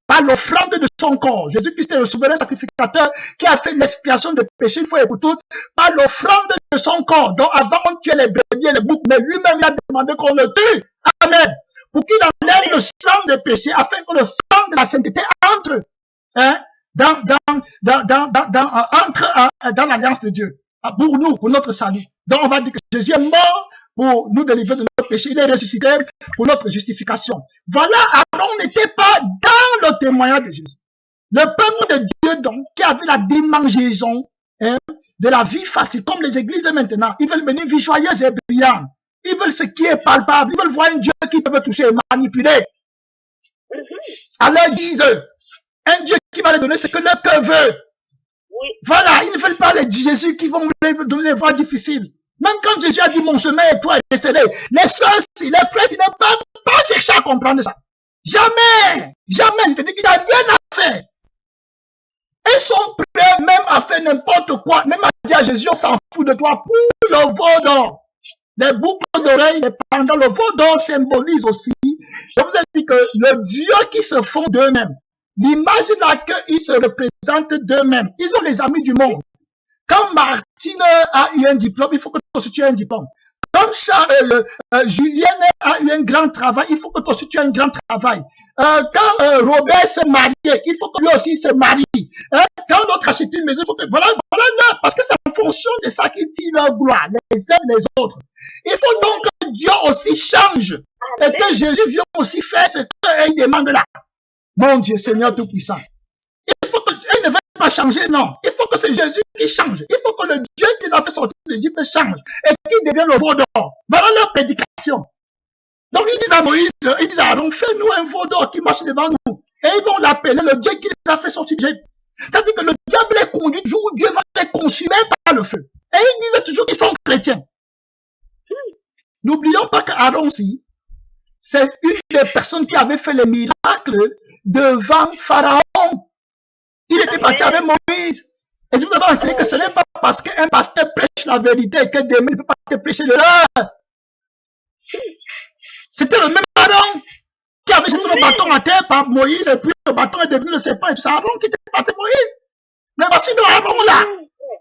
par l'offrande de son corps. Jésus-Christ est le souverain sacrificateur qui a fait l'expiation de péché une fois et pour toutes, par l'offrande de son corps. Donc avant on tuait les brebis et les boucs, mais lui-même il a demandé qu'on le tue. Amen. Pour qu'il enlève le sang des péchés, afin que le sang de la sainteté entre dans l'alliance de Dieu. Pour nous, pour notre salut. Donc on va dire que Jésus est mort pour nous délivrer de notre péché. Il est ressuscité pour notre justification. Voilà, Aaron n'était pas dans le témoignage de Jésus. Le peuple de Dieu, donc, qui avait la démangeaison de la vie facile, comme les églises maintenant, ils veulent mener une vie joyeuse et brillante. Ils veulent ce qui est palpable. Ils veulent voir un Dieu qui peut toucher et manipuler. À leur guise. Un Dieu qui va leur donner ce que leur cœur veut. Voilà, ils ne veulent pas les Jésus qui vont leur donner les voies difficiles. Même quand Jésus a dit mon chemin est toi et les soleil, les soeurs, les frères, ils ne peuvent pas chercher à comprendre ça. Jamais, jamais. Je te dis qu'il n'y a rien à faire. Ils sont prêts même à faire n'importe quoi, même à dire à Jésus, on s'en fout de toi pour le veau d'or. Les boucles d'oreilles, les pendants, le veau d'or symbolise aussi, je vous ai dit que le Dieu qui se font d'eux-mêmes, l'image là qu'ils se représentent d'eux-mêmes, ils ont les amis du monde. Quand Martine a eu un diplôme, il faut que toi aussi tu aies un diplôme. Quand Julienne a eu un grand travail, il faut que toi aussi tu aies un grand travail. Quand Robert s'est marié, il faut que lui aussi se marie. Quand l'autre achète une maison, il faut que... Voilà là, parce que c'est en fonction de ça qu'ils tirent leur gloire, les uns les autres. Il faut donc que Dieu aussi change et que Jésus vienne aussi faire ce qu'il demande là. Mon Dieu, Seigneur Tout-Puissant. Il faut que il ne veut pas changer, non. Il faut que c'est Jésus qui change. Il faut que le Dieu qui les a fait sortir d'Égypte change et qu'il devienne le veau d'or. Voilà leur prédication. Donc ils disent à Moïse, ils disent à Aaron, fais-nous un veau d'or qui marche devant nous. Et ils vont l'appeler le Dieu qui les a fait sortir d'Égypte. C'est-à-dire que le diable les conduit du jour où Dieu va les consumer par le feu. Et ils disent toujours qu'ils sont chrétiens. N'oublions pas qu'Aaron aussi, c'est une des personnes qui avait fait les miracles devant Pharaon. Il était parti avec Moïse. Et je vous avais enseigné que ce n'est pas parce qu'un pasteur prêche la vérité et que demain ne peut pas te prêcher l'erreur. C'était le même Aaron qui avait jeté le bâton à terre par Moïse et puis le bâton est devenu le serpent. Et c'est Aaron qui était parti avec Moïse. Mais voici le Aaron là.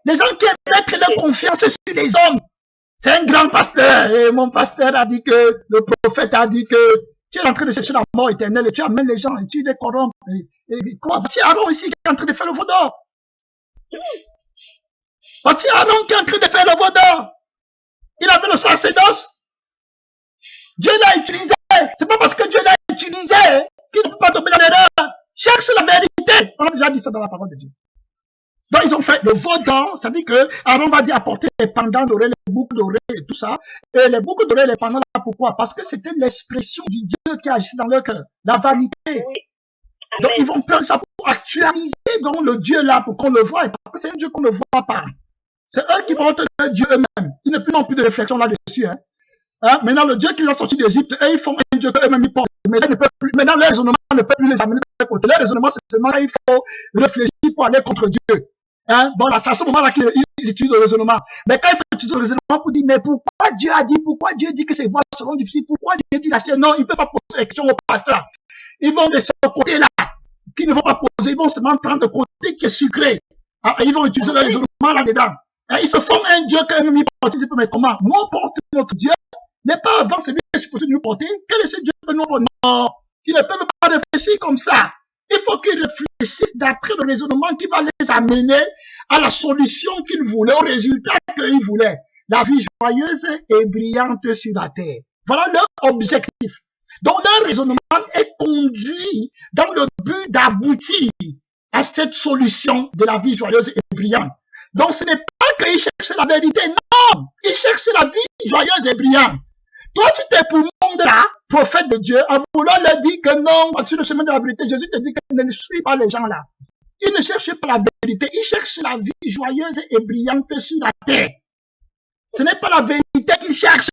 Les gens qui aiment mettre leur confiance sur les hommes. C'est un grand pasteur. Et mon pasteur a dit que, le prophète a dit que tu es en train de chercher la mort éternelle et tu amènes les gens et tu les corrompes. Et quoi? Voici Aaron ici qui est en train de faire le veau d'or. Voici Aaron qui est en train de faire le veau d'or. Il avait le sacerdoce. Dieu l'a utilisé. C'est pas parce que Dieu l'a utilisé qu'il ne peut pas tomber dans l'erreur. Cherche la vérité. On a déjà dit ça dans la parole de Dieu. Donc ils ont fait le veau d'or, ça dit que Aaron va dire apporter les pendants d'oreilles, les boucles d'oreilles et tout ça. Et les boucles d'oreilles, les pendants là, pourquoi? Parce que c'était l'expression du Dieu qui agissait dans leur cœur, la vanité. Oui. Donc ils vont prendre ça pour actualiser donc le Dieu là, pour qu'on le voie, parce que c'est un Dieu qu'on ne voit pas. C'est eux qui portent le Dieu eux-mêmes. Ils n'ont plus non plus de réflexion là-dessus. Hein. Hein? Maintenant, le Dieu qui les a sortis d'Égypte, eux, ils font un Dieu qu'eux-mêmes ils portent. Maintenant, leur raisonnement ne peut plus les amener de leur côté. Leur raisonnement, c'est seulement qu'il faut réfléchir pour aller contre Dieu. Hein? Bon, là, c'est à ce moment-là qu'ils utilisent le raisonnement. Mais quand il faut utiliser le raisonnement pour dire, mais pourquoi Dieu dit que ces voies seront difficiles, pourquoi Dieu dit d'acheter? Non, il ne peut pas poser la question au pasteur. Ils vont laisser le côté là, qu'ils ne vont pas poser, ils vont seulement prendre le côté qui est sucré. Ah, ils vont utiliser le raisonnement là-dedans. Ils se font un Dieu qu'eux-mêmes ils portent. Mais comment? Nous, on porte notre Dieu. N'est pas avant celui qui est supposé nous porter. Quel est ce Dieu que nous portons? Non, ils ne peuvent pas réfléchir comme ça. Il faut qu'ils réfléchissent d'après le raisonnement qui va les amener à la solution qu'ils voulaient, au résultat qu'ils voulaient. La vie joyeuse et brillante sur la terre. Voilà leur objectif. Donc leur raisonnement est conduit dans le but d'aboutir à cette solution de la vie joyeuse et brillante. Donc ce n'est pas qu'ils cherchent la vérité, non, ils cherchent la vie joyeuse et brillante. Toi, tu t'es pour le monde là, prophète de Dieu, en voulant leur dire que non, sur le chemin de la vérité, Jésus te dit que ne suis pas les gens là. Ils ne cherchent pas la vérité, ils cherchent la vie joyeuse et brillante sur la terre. Ce n'est pas la vérité qu'ils cherchent.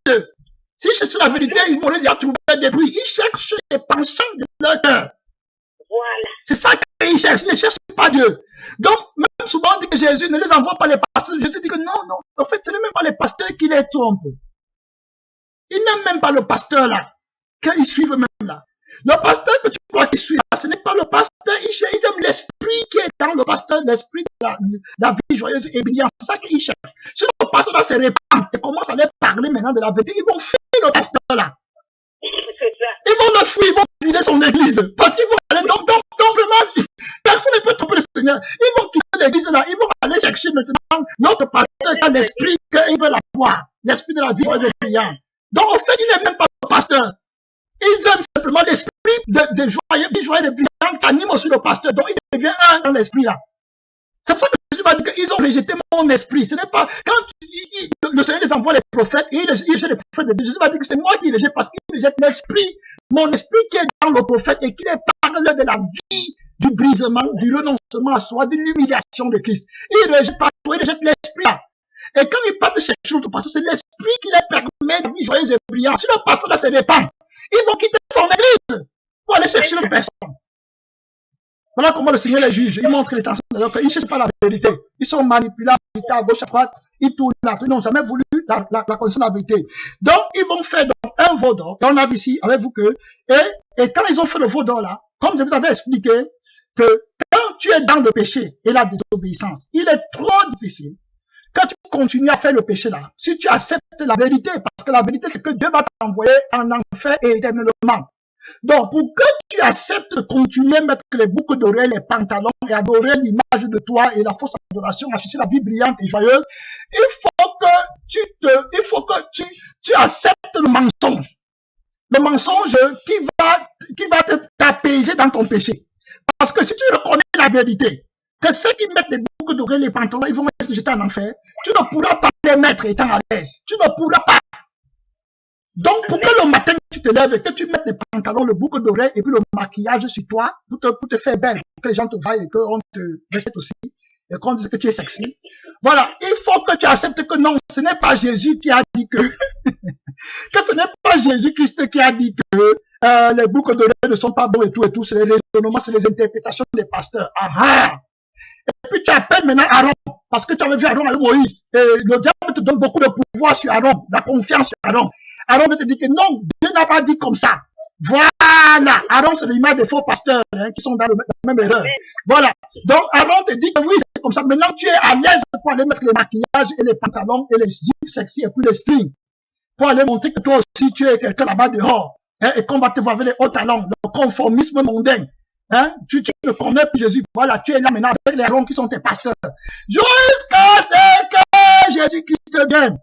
S'ils cherchent la vérité, ils vont déjà trouver des bruits. Ils cherchent les penchants de leur cœur. Voilà. C'est ça qu'ils cherchent, ils ne cherchent pas Dieu. Donc, même souvent, on dit que Jésus ne les envoie pas les pasteurs. Jésus dit que non, en fait, ce n'est même pas les pasteurs qui les trompent. Ils n'aiment même pas le pasteur là, qu'ils suivent même là. Le pasteur que tu crois qu'il suit là, ce n'est pas le pasteur, ils aiment l'esprit qui est dans le pasteur, l'esprit de la vie joyeuse et brillante. C'est ça qu'ils cherchent. Si le pasteur là se répand et commence à leur parler maintenant de la vérité, ils vont fuir le pasteur là. Ils vont le fuir, ils vont vider son église. Parce qu'ils vont aller, donc vraiment, personne ne peut tromper le Seigneur. Ils vont quitter l'église là, ils vont aller chercher maintenant notre pasteur qui a l'esprit qu'ils veulent avoir, l'esprit de la vie joyeuse et brillante. Donc, au fait, ils n'aiment même pas le pasteur. Ils aiment simplement l'esprit de joyeux et brillants qui anime aussi le pasteur. Donc, il devient un dans l'esprit là. C'est pour ça que Jésus va dire qu'ils ont rejeté mon esprit. Ce n'est pas, quand le Seigneur les envoie les prophètes, et il rejette les prophètes de Dieu, Jésus va dire que c'est moi qui rejette parce qu'il rejette l'esprit, mon esprit qui est dans le prophète et qui les parle de la vie, du brisement, du renoncement à soi, de l'humiliation de Christ. Il rejette pas, il rejette l'esprit là. Et quand ils partent chercher l'autre pasteur, c'est l'esprit qui les permet de vivre joyeuse et brillante. Si le pasteur là se répand, ils vont quitter son église pour aller chercher l'autre personne. Voilà comment le Seigneur les juge. Il montre les tensions de leur cœur. Ils ne cherchent pas la vérité. Ils sont manipulables à gauche, à droite. Ils tournent là. Ils n'ont jamais voulu la connaissance de la vérité. Donc, ils vont faire donc, un veau d'or. On a vu ici avec vous que, et quand ils ont fait le veau d'or là, comme je vous avais expliqué, que quand tu es dans le péché et la désobéissance, il est trop difficile. Quand tu continues à faire le péché là, si tu acceptes la vérité, parce que la vérité c'est que Dieu va t'envoyer en enfer éternellement. Donc, pour que tu acceptes de continuer à mettre les boucles d'oreilles, les pantalons et adorer l'image de toi et la fausse adoration, à chercher la vie brillante et joyeuse, il faut que tu acceptes le mensonge. Le mensonge qui va t'apaiser dans ton péché. Parce que si tu reconnais la vérité, que ceux qui mettent les boucles d'oreilles, les pantalons, ils vont être jetés en enfer, tu ne pourras pas les mettre étant à l'aise. Tu ne pourras pas. Donc, pour que le matin, tu te lèves et que tu mettes les pantalons, le boucle d'oreille et puis le maquillage sur toi, pour te faire belle, pour que les gens te voient et qu'on te respecte aussi, et qu'on dise que tu es sexy. Voilà. Il faut que tu acceptes que non, ce n'est pas Jésus qui a dit que, que ce n'est pas Jésus-Christ qui a dit que les boucles d'oreilles ne sont pas bons et tout, c'est les raisonnements, c'est les interprétations des pasteurs. Ah! Et puis tu appelles maintenant Aaron, parce que tu avais vu Aaron avec Moïse. Et le diable te donne beaucoup de pouvoir sur Aaron, la confiance sur Aaron. Aaron te dit que non, Dieu n'a pas dit comme ça. Voilà. Aaron, c'est l'image des faux pasteurs qui sont dans la même erreur. Voilà. Donc Aaron te dit que oui, c'est comme ça. Maintenant, tu es à l'aise pour aller mettre les maquillages et les pantalons et les jeans sexy et puis les strings. Pour aller montrer que toi aussi, tu es quelqu'un là-bas dehors. Et qu'on va te voir avec les hauts talents, le conformisme mondain. Tu ne connais plus Jésus. Voilà, tu es là maintenant avec les Aaron qui sont tes pasteurs. Jusqu'à ce que Jésus-Christ vienne.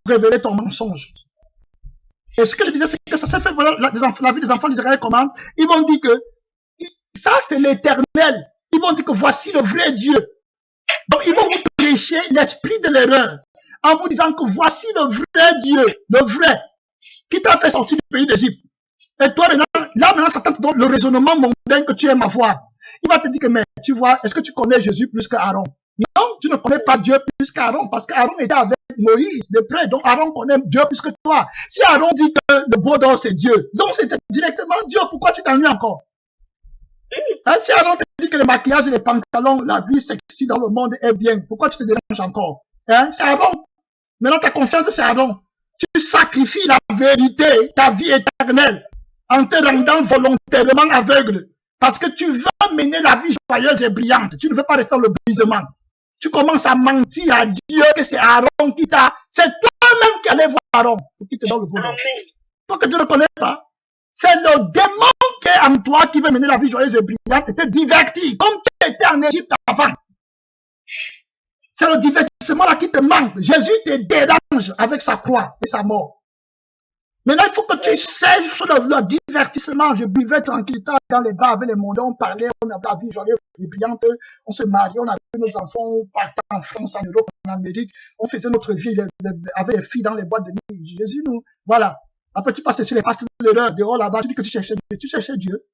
Révéler ton mensonge. Et ce que je disais, c'est que ça s'est fait, voilà, la vie des enfants d'Israël, comment? Ils vont dire que ça, c'est l'éternel. Ils vont dire que voici le vrai Dieu. Donc, ils vont vous prêcher l'esprit de l'erreur en vous disant que voici le vrai Dieu, le vrai, qui t'a fait sortir du pays d'Égypte. Et toi, maintenant, Satan te donne le raisonnement mondain que tu aimes avoir. Il va te dire que, mais, tu vois, est-ce que tu connais Jésus plus qu'Aaron? Non, tu ne connais pas Dieu plus qu'Aaron, parce qu'Aaron était avec Moïse de près, donc Aaron connaît Dieu plus que toi. Si Aaron dit que le beau d'or c'est Dieu, donc c'est directement Dieu, pourquoi tu t'ennuies encore? Hein, si Aaron te dit que le maquillage et les pantalons, la vie sexy dans le monde est bien, pourquoi tu te déranges encore? Hein, c'est Aaron. Maintenant ta confiance c'est Aaron. Tu sacrifies la vérité, ta vie éternelle, en te rendant volontairement aveugle. Parce que tu veux mener la vie joyeuse et brillante. Tu ne veux pas rester dans le brisement. Tu commences à mentir à Dieu que c'est Aaron qui t'a... C'est toi-même qui allais voir Aaron pour qu'il te donne le voleur. Toi que tu ne connais pas, c'est le démon qui est en toi qui veut mener la vie joyeuse et brillante et te divertir, comme tu étais en Égypte avant. C'est le divertissement là qui te manque. Jésus te dérange avec sa croix et sa mort. Maintenant, il faut que tu sèches sur le divertissement. Je buvais tranquille dans les bars avec les mondes, on parlait, on avait la vie joyeuse et brillante, on se mariait, on avait nos enfants, on partait en France, en Europe, en Amérique, on faisait notre vie avec les filles dans les boîtes de nuit. Jésus, nous, voilà. Après, tu passes sur les passes de l'heure, dehors là-bas, tu dis que tu cherchais Dieu. Tu cherchais Dieu.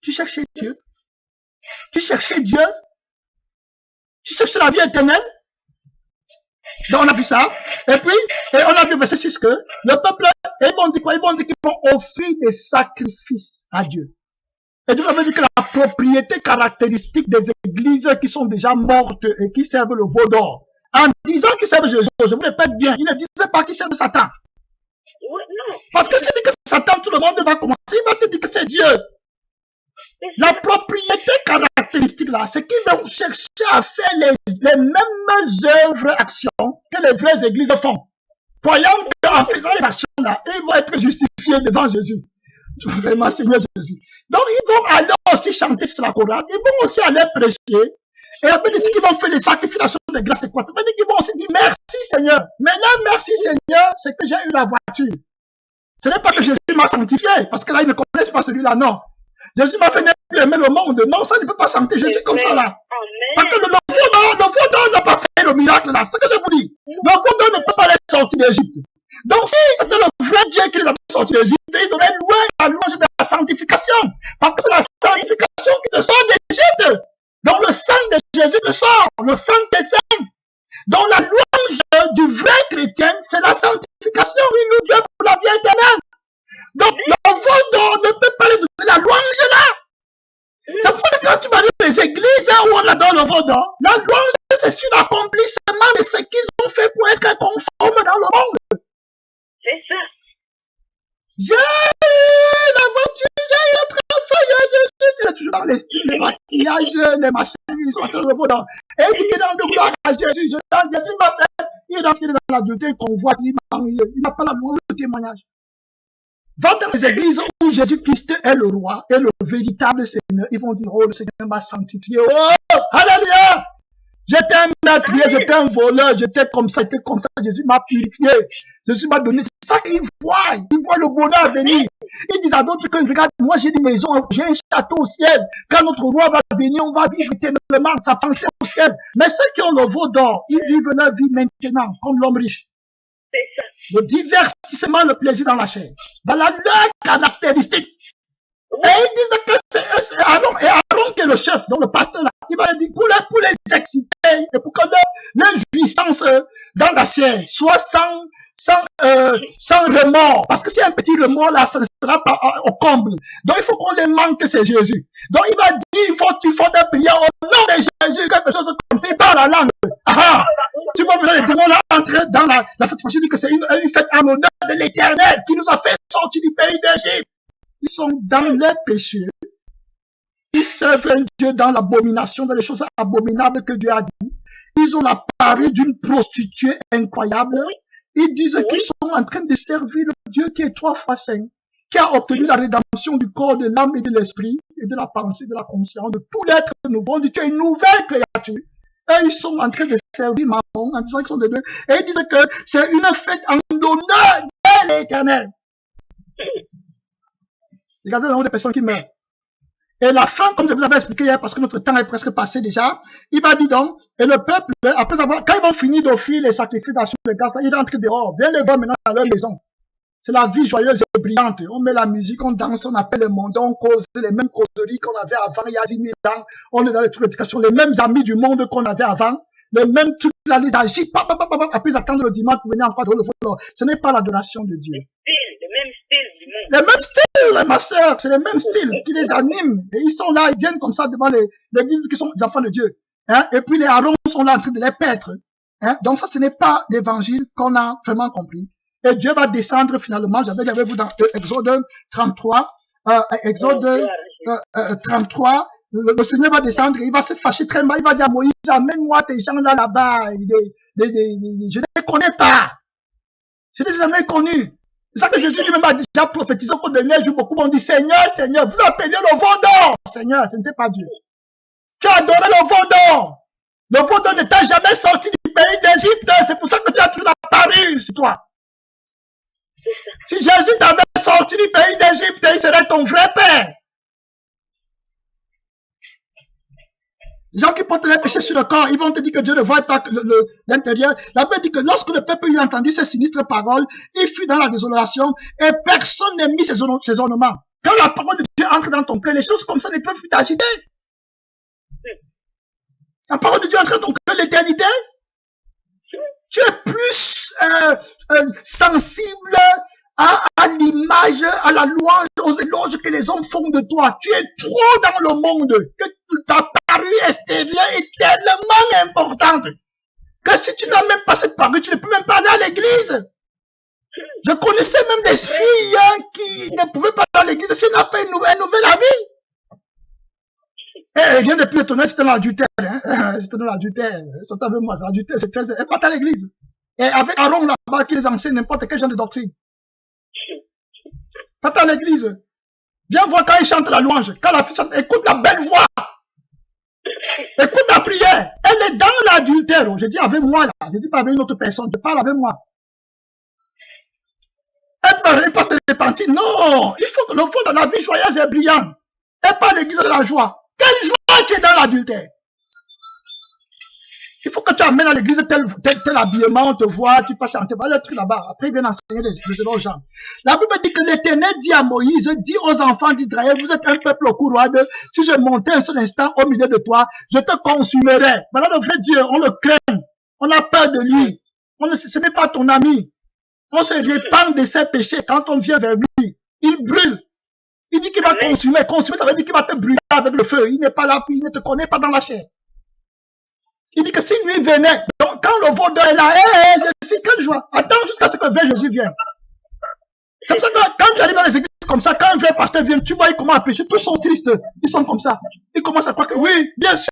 Tu cherchais Dieu. Tu cherchais Dieu. Tu cherchais la vie éternelle. Donc, on a vu ça. Et puis, on a vu verset 6 que le peuple, ils vont dire quoi? Ils vont dire qu'ils vont offrir des sacrifices à Dieu. Et vous avez vu que la propriété caractéristique des églises qui sont déjà mortes et qui servent le veau d'or, en disant qu'ils servent Jésus, je vous répète bien, ils ne disaient pas qu'ils servent Satan. Oui, non. Parce que s'il dit que Satan, tout le monde va commencer, il va te dire que c'est Dieu. La propriété caractéristique là, c'est qu'ils vont chercher à faire les mêmes œuvres, actions que les vraies églises font. Croyant qu'en faisant les actions là, ils vont être justifiés devant Jésus. Vraiment, Seigneur Jésus. Donc, ils vont aller aussi chanter sur la chorale, ils vont aussi aller prêcher. Et après, ici, qu'ils vont faire les sacrifications de grâce et quoi. Ça veut dire qu'ils vont aussi dire merci Seigneur. Mais là, merci Seigneur, c'est que j'ai eu la voiture. Ce n'est pas que Jésus m'a sanctifié, parce que là, ils ne connaissent pas celui-là, non. Jésus m'a fait aimer le monde. Non, ça ne peut pas sanctifier Jésus comme ça, là. Parce que le veau d'or n'a pas fait le miracle, là. C'est ce que je vous dis. Le veau d'or ne peut pas les sortir d'Égypte. Donc, si c'était le vrai Dieu qui les avait sortis d'Égypte, ils auraient loué la louange de la sanctification. Parce que c'est la sanctification qui te sort d'Égypte. Donc, le sang de Jésus te sort. Le sang des saints. Donc, la louange du vrai chrétien, c'est la sanctification. Il loue Dieu pour la vie éternelle. Donc, le veau d'or ne peut pas les donner la louange là. C'est pour ça que quand tu vas dans les églises où on adore le veau d'or, la louange, c'est sur l'accomplissement de ce qu'ils ont fait pour être conformes dans le monde. C'est ça. J'ai eu la voiture, j'ai eu le travail, il est toujours dans les styles, les maquillages, les machines, ils sont en train de le veau d'or. Et il dit qu'il donne de gloire à Jésus. Jésus m'a fait, il est dans la dureté qu'on voit, il n'a pas la louange de témoignage. Va dans les églises où Jésus-Christ est le roi et le véritable Seigneur. Ils vont dire, oh, le Seigneur m'a sanctifié. Oh, alléluia! J'étais un meurtrier, j'étais un voleur, j'étais comme ça, Jésus m'a purifié. Jésus m'a donné. C'est ça qu'ils voient. Ils voient le bonheur venir. Ils disent à d'autres que, regarde, moi j'ai une maison, j'ai un château au ciel. Quand notre roi va venir, on va vivre éternellement, sa pensée au ciel. Mais ceux qui ont le veau d'or, ils vivent leur vie maintenant, comme l'homme riche. C'est ça. Le divertissement, le plaisir dans la chair. Voilà leur caractéristique. Et ils disent que c'est Aaron, et Aaron qui est le chef, donc le pasteur là, il va leur dire pour les exciter et pour que leur jouissance dans la chair soit sans remords. Parce que c'est un petit remords là, ça ne sera pas au comble. Donc il faut qu'on les manque, c'est Jésus. Donc il va dire, il faut des prières au nom de Jésus, quelque chose comme ça, par la langue. Ah, tu vois, les démons là entrer dans cette fois-ci, dit que c'est une fête en honneur de l'Éternel qui nous a fait sortir du pays d'Égypte. Ils sont dans les péchés. Ils servent un Dieu dans l'abomination, dans les choses abominables que Dieu a dit. Ils ont l'appareil d'une prostituée incroyable. Ils disent qu'ils sont en train de servir le Dieu qui est 3 fois saint, qui a obtenu la rédemption du corps, de l'âme et de l'esprit, et de la pensée, de la conscience, de tout l'être nouveau. On dit qu'il y a une nouvelle créature. Et ils sont en train de servir Mammon en disant qu'ils sont des deux. Et ils disent que c'est une fête en honneur de l'Éternel. Regardez le nombre de personnes qui meurent. Et la fin, comme je vous avais expliqué hier, parce que notre temps est presque passé déjà, il va dire donc, et le peuple, après avoir, quand ils vont finir d'offrir les sacrifices d'action de grâce, ils rentrent dehors, viens les voir maintenant dans leur maison. C'est la vie joyeuse et brillante. On met la musique, on danse, on appelle le monde, on cause les mêmes causeries qu'on avait avant, il y a 10 000 ans. On est dans les trucs d'éducation, les mêmes amis du monde qu'on avait avant. les mêmes trucs là, les agitent, après ils attendent le dimanche pour venir encore dans le fond. Ce n'est pas l'adoration de Dieu. Le même style du monde. Les mêmes styles, ma soeur, c'est les mêmes styles qui les animent. Et ils sont là, ils viennent comme ça devant l'église qui sont des enfants de Dieu. Hein? Et puis les Aaron sont là en train de les paître. Hein? Donc ça, ce n'est pas l'évangile qu'on a vraiment compris. Et Dieu va descendre finalement, j'avais dit avec vous dans Exode 33, Exode 33, le Seigneur va descendre et il va se fâcher très mal, il va dire à Moïse, amène-moi tes gens là-bas, je ne les connais pas. Je ne les ai jamais connus. C'est ça que Jésus lui-même a déjà prophétisé au dernier jour. Beaucoup m'ont dit, Seigneur, Seigneur, vous appelez le veau d'or. Seigneur, ce n'était pas Dieu. Tu as adoré le veau d'or. Le veau d'or ne t'a jamais sorti du pays d'Égypte. C'est pour ça que tu as toujours apparu sur toi. Si Jésus t'avait sorti du pays d'Égypte, il serait ton vrai père. Les gens qui portent les péchés sur le corps, ils vont te dire que Dieu ne voit pas l'intérieur. La Bible dit que lorsque le peuple eut entendu ces sinistres paroles, il fut dans la désolation et personne n'a mis ses ornements. Quand la parole de Dieu entre dans ton cœur, les choses comme ça ne peuvent plus t'agiter. La parole de Dieu entre dans ton cœur, l'éternité. Tu es plus sensible à l'image, à la louange, aux éloges que les hommes font de toi. Tu es trop dans le monde, que ta parure extérieure est tellement importante que si tu n'as même pas cette parure, tu ne peux même pas aller à l'église. Je connaissais même des filles qui ne pouvaient pas aller à l'église s'ils n'ont pas un nouvel habit. Et rien de plus étonnant, c'était dans l'adultère. Hein? C'était dans l'adultère. C'est avec moi, l'adultère, c'est très... Et pas à l'église. Et avec Aaron là-bas qui les enseigne n'importe quel genre de doctrine. Pas à l'église. Viens voir quand il chante la louange. Quand la fille chante, écoute la belle voix. Écoute la prière. Elle est dans l'adultère. Je dis avec moi là. Je dis pas avec une autre personne. Je parle avec moi. Elle ne peut pas se repentir. Non. Il faut que le fond de la vie joyeuse et brillante. Et pas l'église de la joie. Quelle joie tu es dans l'adultère. Il faut que tu amènes à l'église tel habillement, on te voit, tu peux chanter, va le truc là-bas. Après, il vient enseigner les aux gens. La Bible dit que l'Éternel dit à Moïse, dit aux enfants d'Israël, vous êtes un peuple au courroide, si je montais un seul instant au milieu de toi, je te consumerai. Voilà le vrai Dieu, on le craint, on a peur de lui. Ce n'est pas ton ami. On se répand de ses péchés quand on vient vers lui. Il brûle. Il dit qu'il va consumer. Consumer, ça veut dire qu'il va te brûler avec le feu. Il n'est pas là, il ne te connaît pas dans la chair. Il dit que si lui venait, donc quand le veau d'or est là, je suis quelle joie. Attends jusqu'à ce que vrai Jésus vienne. C'est pour ça que quand tu arrives dans les églises comme ça, quand un vrai pasteur vient, tu vois, il commence à prêcher, tous sont tristes. Ils sont comme ça. Ils commencent à croire que oui, bien sûr.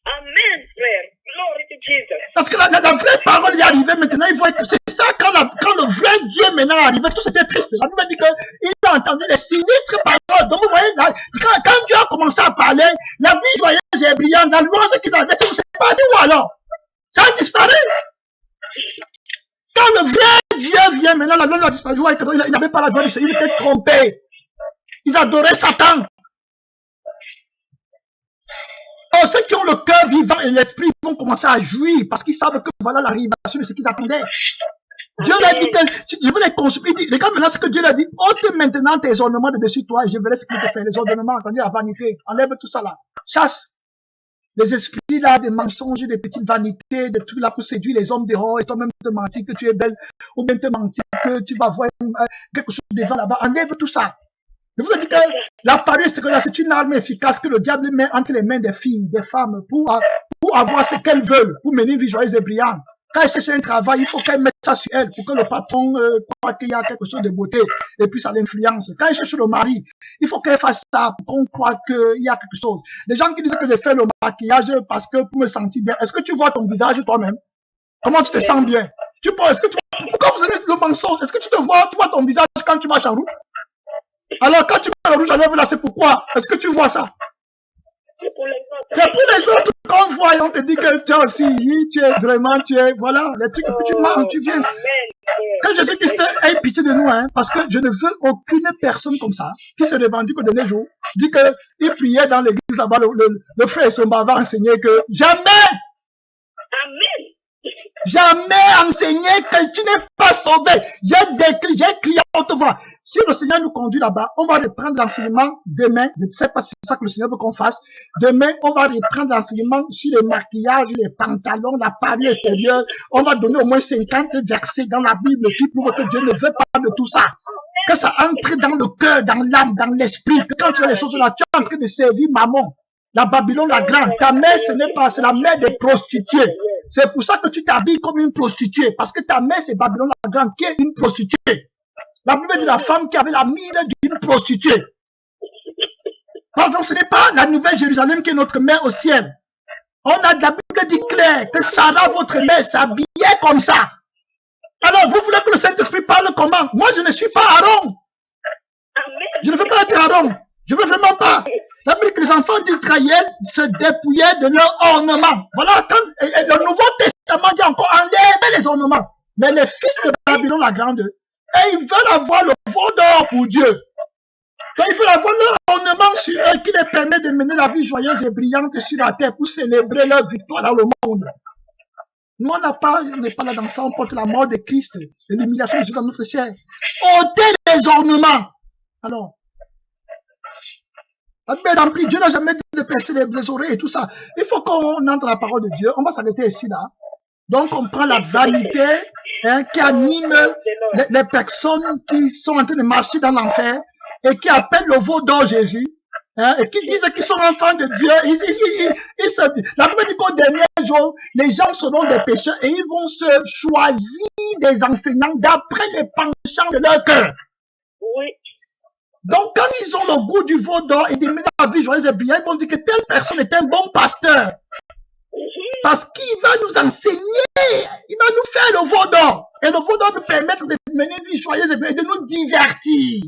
Amen, frère. Glory to Jesus. Parce que la vraie parole y est arrivée maintenant, ils voient que c'est ça, quand le vrai Dieu maintenant est arrivé, tout c'était triste. La Bible dit qu'il a entendu les sinistres paroles. Donc vous voyez, là, quand Dieu a commencé à parler, la vie joyeuse et brillante, la louange qu'ils avaient, c'est pas dit ou alors? Ça a disparu. Quand le vrai Dieu vient maintenant, la louange a disparu. Il n'avait pas la joie du Seigneur, il était trompé. Ils adoraient Satan. Alors, ceux qui ont le cœur vivant et l'esprit vont commencer à jouir parce qu'ils savent que voilà l'arrivation de ce qu'ils attendaient. Dieu leur dit que je veux les consumer. Il dit, regarde maintenant ce que Dieu leur dit. Ôte maintenant tes ornements de dessus toi et je verrai ce qu'il te fait. Les ornements, c'est-à-dire la vanité. Enlève tout ça là. Chasse les esprits là, des mensonges, des petites vanités, des trucs là pour séduire les hommes dehors et toi-même te mentir que tu es belle ou bien te mentir que tu vas voir quelque chose devant là-bas. Enlève tout ça. Je vous ai dit que la parure, c'est une arme efficace que le diable met entre les mains des filles, des femmes, pour avoir ce qu'elles veulent, pour mener une vie joyeuse et brillante. Quand elles cherchent un travail, il faut qu'elles mettent ça sur elles, pour que le patron croit qu'il y a quelque chose de beauté, et puis ça l'influence. Quand elles cherchent le mari, il faut qu'elles fassent ça, pour qu'on croit qu'il y a quelque chose. Les gens qui disent que je fais le maquillage parce que pour me sentir bien, est-ce que tu vois ton visage toi-même? Comment tu te sens bien? Pourquoi vous avez le mensonge? Est-ce que tu vois ton visage quand tu marches en route? Alors, quand tu mets le rouge à lèvres là, c'est pourquoi? Est-ce que tu vois ça? C'est pour les autres. C'est pour les autres qu'on voit et on te dit que tu es aussi, voilà, les trucs, et puis tu mens, tu viens. Que Jésus-Christ ait pitié de nous, hein, parce que je ne veux aucune personne comme ça, qui se revendique au dernier jour, dit qu'il priait dans l'église là-bas, le frère Somba va enseigner que jamais enseigné que tu n'es pas sauvé. J'ai crié à haute voix. Si le Seigneur nous conduit là-bas, on va reprendre l'enseignement demain. Je ne sais pas si c'est ça que le Seigneur veut qu'on fasse. Demain, on va reprendre l'enseignement sur le maquillage, les pantalons, la parure extérieure. On va donner au moins 50 versets dans la Bible qui prouvent que Dieu ne veut pas de tout ça. Que ça entre dans le cœur, dans l'âme, dans l'esprit. Que quand tu as les choses là, tu es en train de servir maman. La Babylone la grande. Ta mère, ce n'est pas, c'est la mère des prostituées. C'est pour ça que tu t'habilles comme une prostituée. Parce que ta mère, c'est Babylone la grande qui est une prostituée. La Bible dit la femme qui avait la mise d'une prostituée. Pardon, ce n'est pas la nouvelle Jérusalem qui est notre mère au ciel. La Bible dit clair que Sarah, votre mère, s'habillait comme ça. Alors, vous voulez que le Saint-Esprit parle comment? Moi, je ne suis pas Aaron. Je ne veux pas être Aaron. Je ne veux vraiment pas. La Bible dit que les enfants d'Israël se dépouillaient de leurs ornements. Voilà, quand le Nouveau Testament dit encore enlèvez les ornements. Mais les fils de Babylone la grande, et ils veulent avoir le veau d'or pour Dieu. Donc, ils veulent avoir leur ornement sur eux qui les permet de mener la vie joyeuse et brillante sur la terre pour célébrer leur victoire dans le monde. Nous, on n'est pas là dans ça, on porte la mort de Christ et l'humiliation de Jésus dans notre chair. Ôtez les ornements. Alors, Dieu n'a jamais dit de percer les oreilles et tout ça. Il faut qu'on entre la parole de Dieu. On va s'arrêter ici, là. Donc, on prend la vanité qui anime les personnes qui sont en train de marcher dans l'enfer et qui appellent le veau d'or Jésus et qui disent qu'ils sont enfants de Dieu. La Bible dit qu'au dernier jour, les gens seront des pécheurs et ils vont se choisir des enseignants d'après les penchants de leur cœur. Oui. Donc, quand ils ont le goût du veau d'or et de mener la vie joyeuse et brillante, ils vont dire que telle personne est un bon pasteur. Parce qu'il va nous enseigner, il va nous faire le veau d'or. Et le veau d'or nous permettre de mener une vie joyeuse et de nous divertir.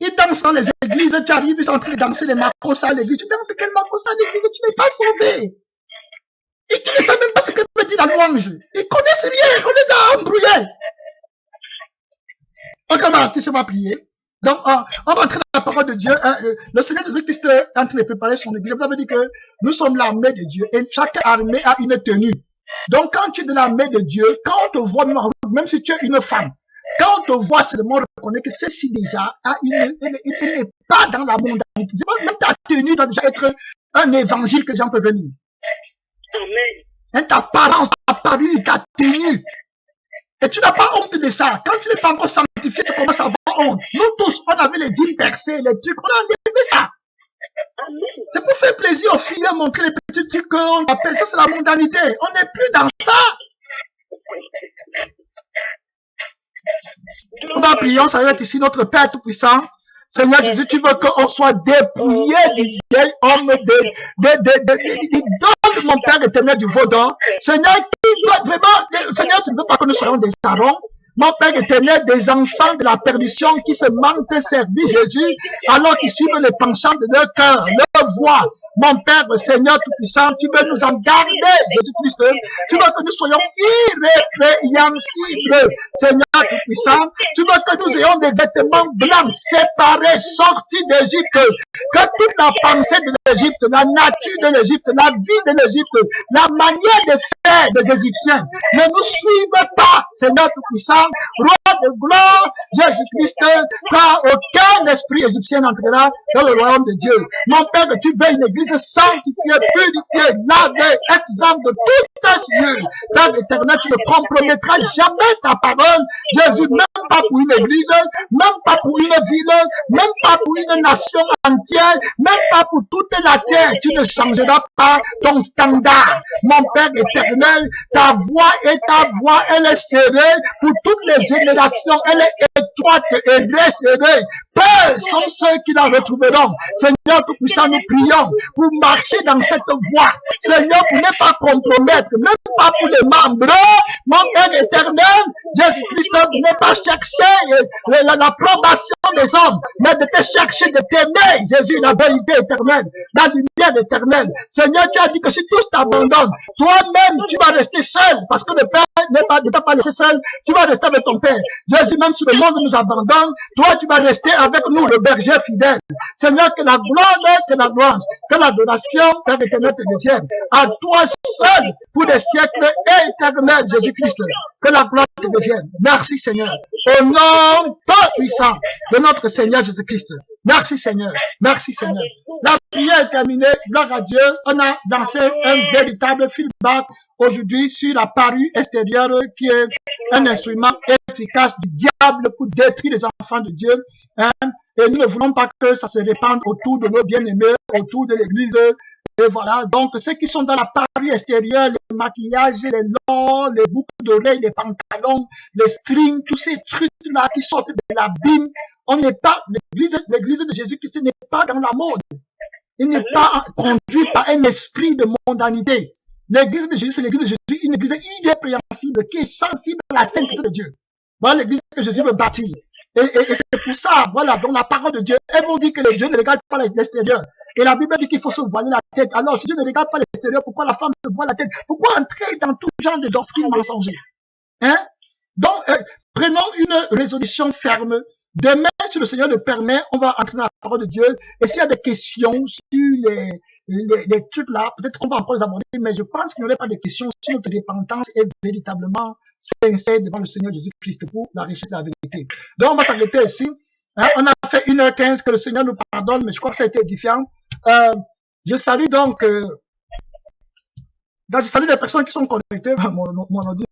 Ils dansent dans les églises, tu arrives, ils sont en train de danser les makossa à l'église. Tu danses quel makossa à l'église? Tu n'es pas sauvé. Et tu ne sais même pas ce que veut dire la louange. Ils connaissent rien, on les a embrouillés. Ok, camarade, tu sais pas prier. Donc, on va entrer dans la parole de Dieu. Le Seigneur Jésus-Christ est en train de préparer son église. Vous avez dit que nous sommes l'armée de Dieu et chaque armée a une tenue. Donc, quand tu es de l'armée de Dieu, quand on te voit, même si tu es une femme, quand on te voit seulement, on reconnaît que celle-ci déjà elle n'est pas dans la mondanité. Même ta tenue doit déjà être un évangile que les gens peuvent lire. Amen. Ta apparence, ta parure, ta tenue. Et tu n'as pas honte de ça. Quand tu n'es pas encore sanctifié, tu commences à avoir honte. Nous tous, on avait les dîmes percés, les trucs, on a enlevé ça. C'est pour faire plaisir aux filles, montrer les petits trucs qu'on appelle. Ça, c'est la mondanité. On n'est plus dans ça. On va prier, on s'arrête ici, notre Père Tout-Puissant. Seigneur Jésus, tu veux qu'on soit dépouillé du vieil homme, donne mon Père éternel du veau d'or. Seigneur, Seigneur, tu ne veux pas que nous soyons des sarons. Mon Père éternel, des enfants de la perdition qui se mentent servir Jésus, alors qu'ils suivent les penchants de leur cœur, leur voix. Mon Père, Seigneur Tout-Puissant, tu veux nous en garder, Jésus-Christ. Tu veux que nous soyons irrépréhensibles, Seigneur Tout-Puissant. Tu veux que nous ayons des vêtements blancs, séparés, sortis d'Égypte. Que toute la pensée de l'Égypte, la nature de l'Égypte, la vie de l'Égypte, la manière de faire des Égyptiens ne nous suivent pas, Seigneur Tout-Puissant. Roi de gloire, Jésus-Christ, car aucun esprit égyptien n'entrera dans le royaume de Dieu. Mon Père, que tu veux une église sanctifiée, purifiée, lavée, exempte de toute souillure. Père éternel, tu ne compromettras jamais ta parole, Jésus, même pas pour une église, même pas pour une ville, même pas pour une nation entière, même pas pour toute la terre. Tu ne changeras pas ton standard. Mon Père éternel, ta voix, elle est serrée pour toutes les générations, elle est étroite et resserrée. Père, sont ceux qui la retrouveront. Seigneur Tout-Puissant, nous prions pour marcher dans cette voie. Seigneur, pour ne pas compromettre, même pas pour les membres. Mon Père éternel, Jésus-Christ, de ne pas chercher l'approbation des hommes, mais de te chercher, de t'aimer, Jésus, la vérité éternelle, la lumière éternelle. Seigneur, tu as dit que si tous t'abandonnent, toi-même, tu vas rester seul, parce que le Père ne t'a pas laissé seul, tu vas rester avec ton Père. Jésus, même si le monde nous abandonne, toi, tu vas rester avec nous, le berger fidèle. Seigneur, que la gloire, que la louange, que l'adoration, Père éternel, te devienne à toi seul pour des siècles éternels, Jésus-Christ. Que la gloire te devienne. Merci Seigneur. Au nom très puissant de notre Seigneur Jésus-Christ. Merci Seigneur. Merci Seigneur. La prière est terminée. Gloire à Dieu. On a dansé un véritable feedback aujourd'hui sur la parure extérieure qui est un instrument efficace du diable pour détruire les enfants de Dieu. Hein? Et nous ne voulons pas que ça se répande autour de nos bien-aimés, autour de l'église. Et voilà, donc ceux qui sont dans la parure extérieure, les maquillages, les longs, les boucles d'oreilles, les pantalons, les strings, tous ces trucs-là qui sortent de l'abîme, on n'est pas, l'église de Jésus-Christ n'est pas dans la mode. Il n'est pas conduit par un esprit de mondanité. L'église de Jésus, c'est l'église de Jésus, une église irrépréhensible qui est sensible à la sainteté de Dieu. Voilà l'église que Jésus veut bâtir. Et c'est pour ça, voilà, dans la parole de Dieu, elles vont dire que le Dieu ne regarde pas l'extérieur. Et la Bible dit qu'il faut se voiler la tête. Alors, si Dieu ne regarde pas l'extérieur, pourquoi la femme se voile la tête? Pourquoi entrer dans tout genre de doctrines mensongères? Hein? Donc, prenons une résolution ferme. Demain, si le Seigneur le permet, on va entrer dans la parole de Dieu. Et s'il y a des questions sur les trucs là, peut-être qu'on va encore les aborder, mais je pense qu'il n'y aurait pas de questions si notre repentance est véritablement sincère devant le Seigneur Jésus-Christ pour la richesse de la vérité. Donc, on va s'arrêter ici. Hein, on a fait 1h15, que le Seigneur nous pardonne, mais je crois que ça a été édifiant. Je salue donc, je salue les personnes qui sont connectées. Mon ordi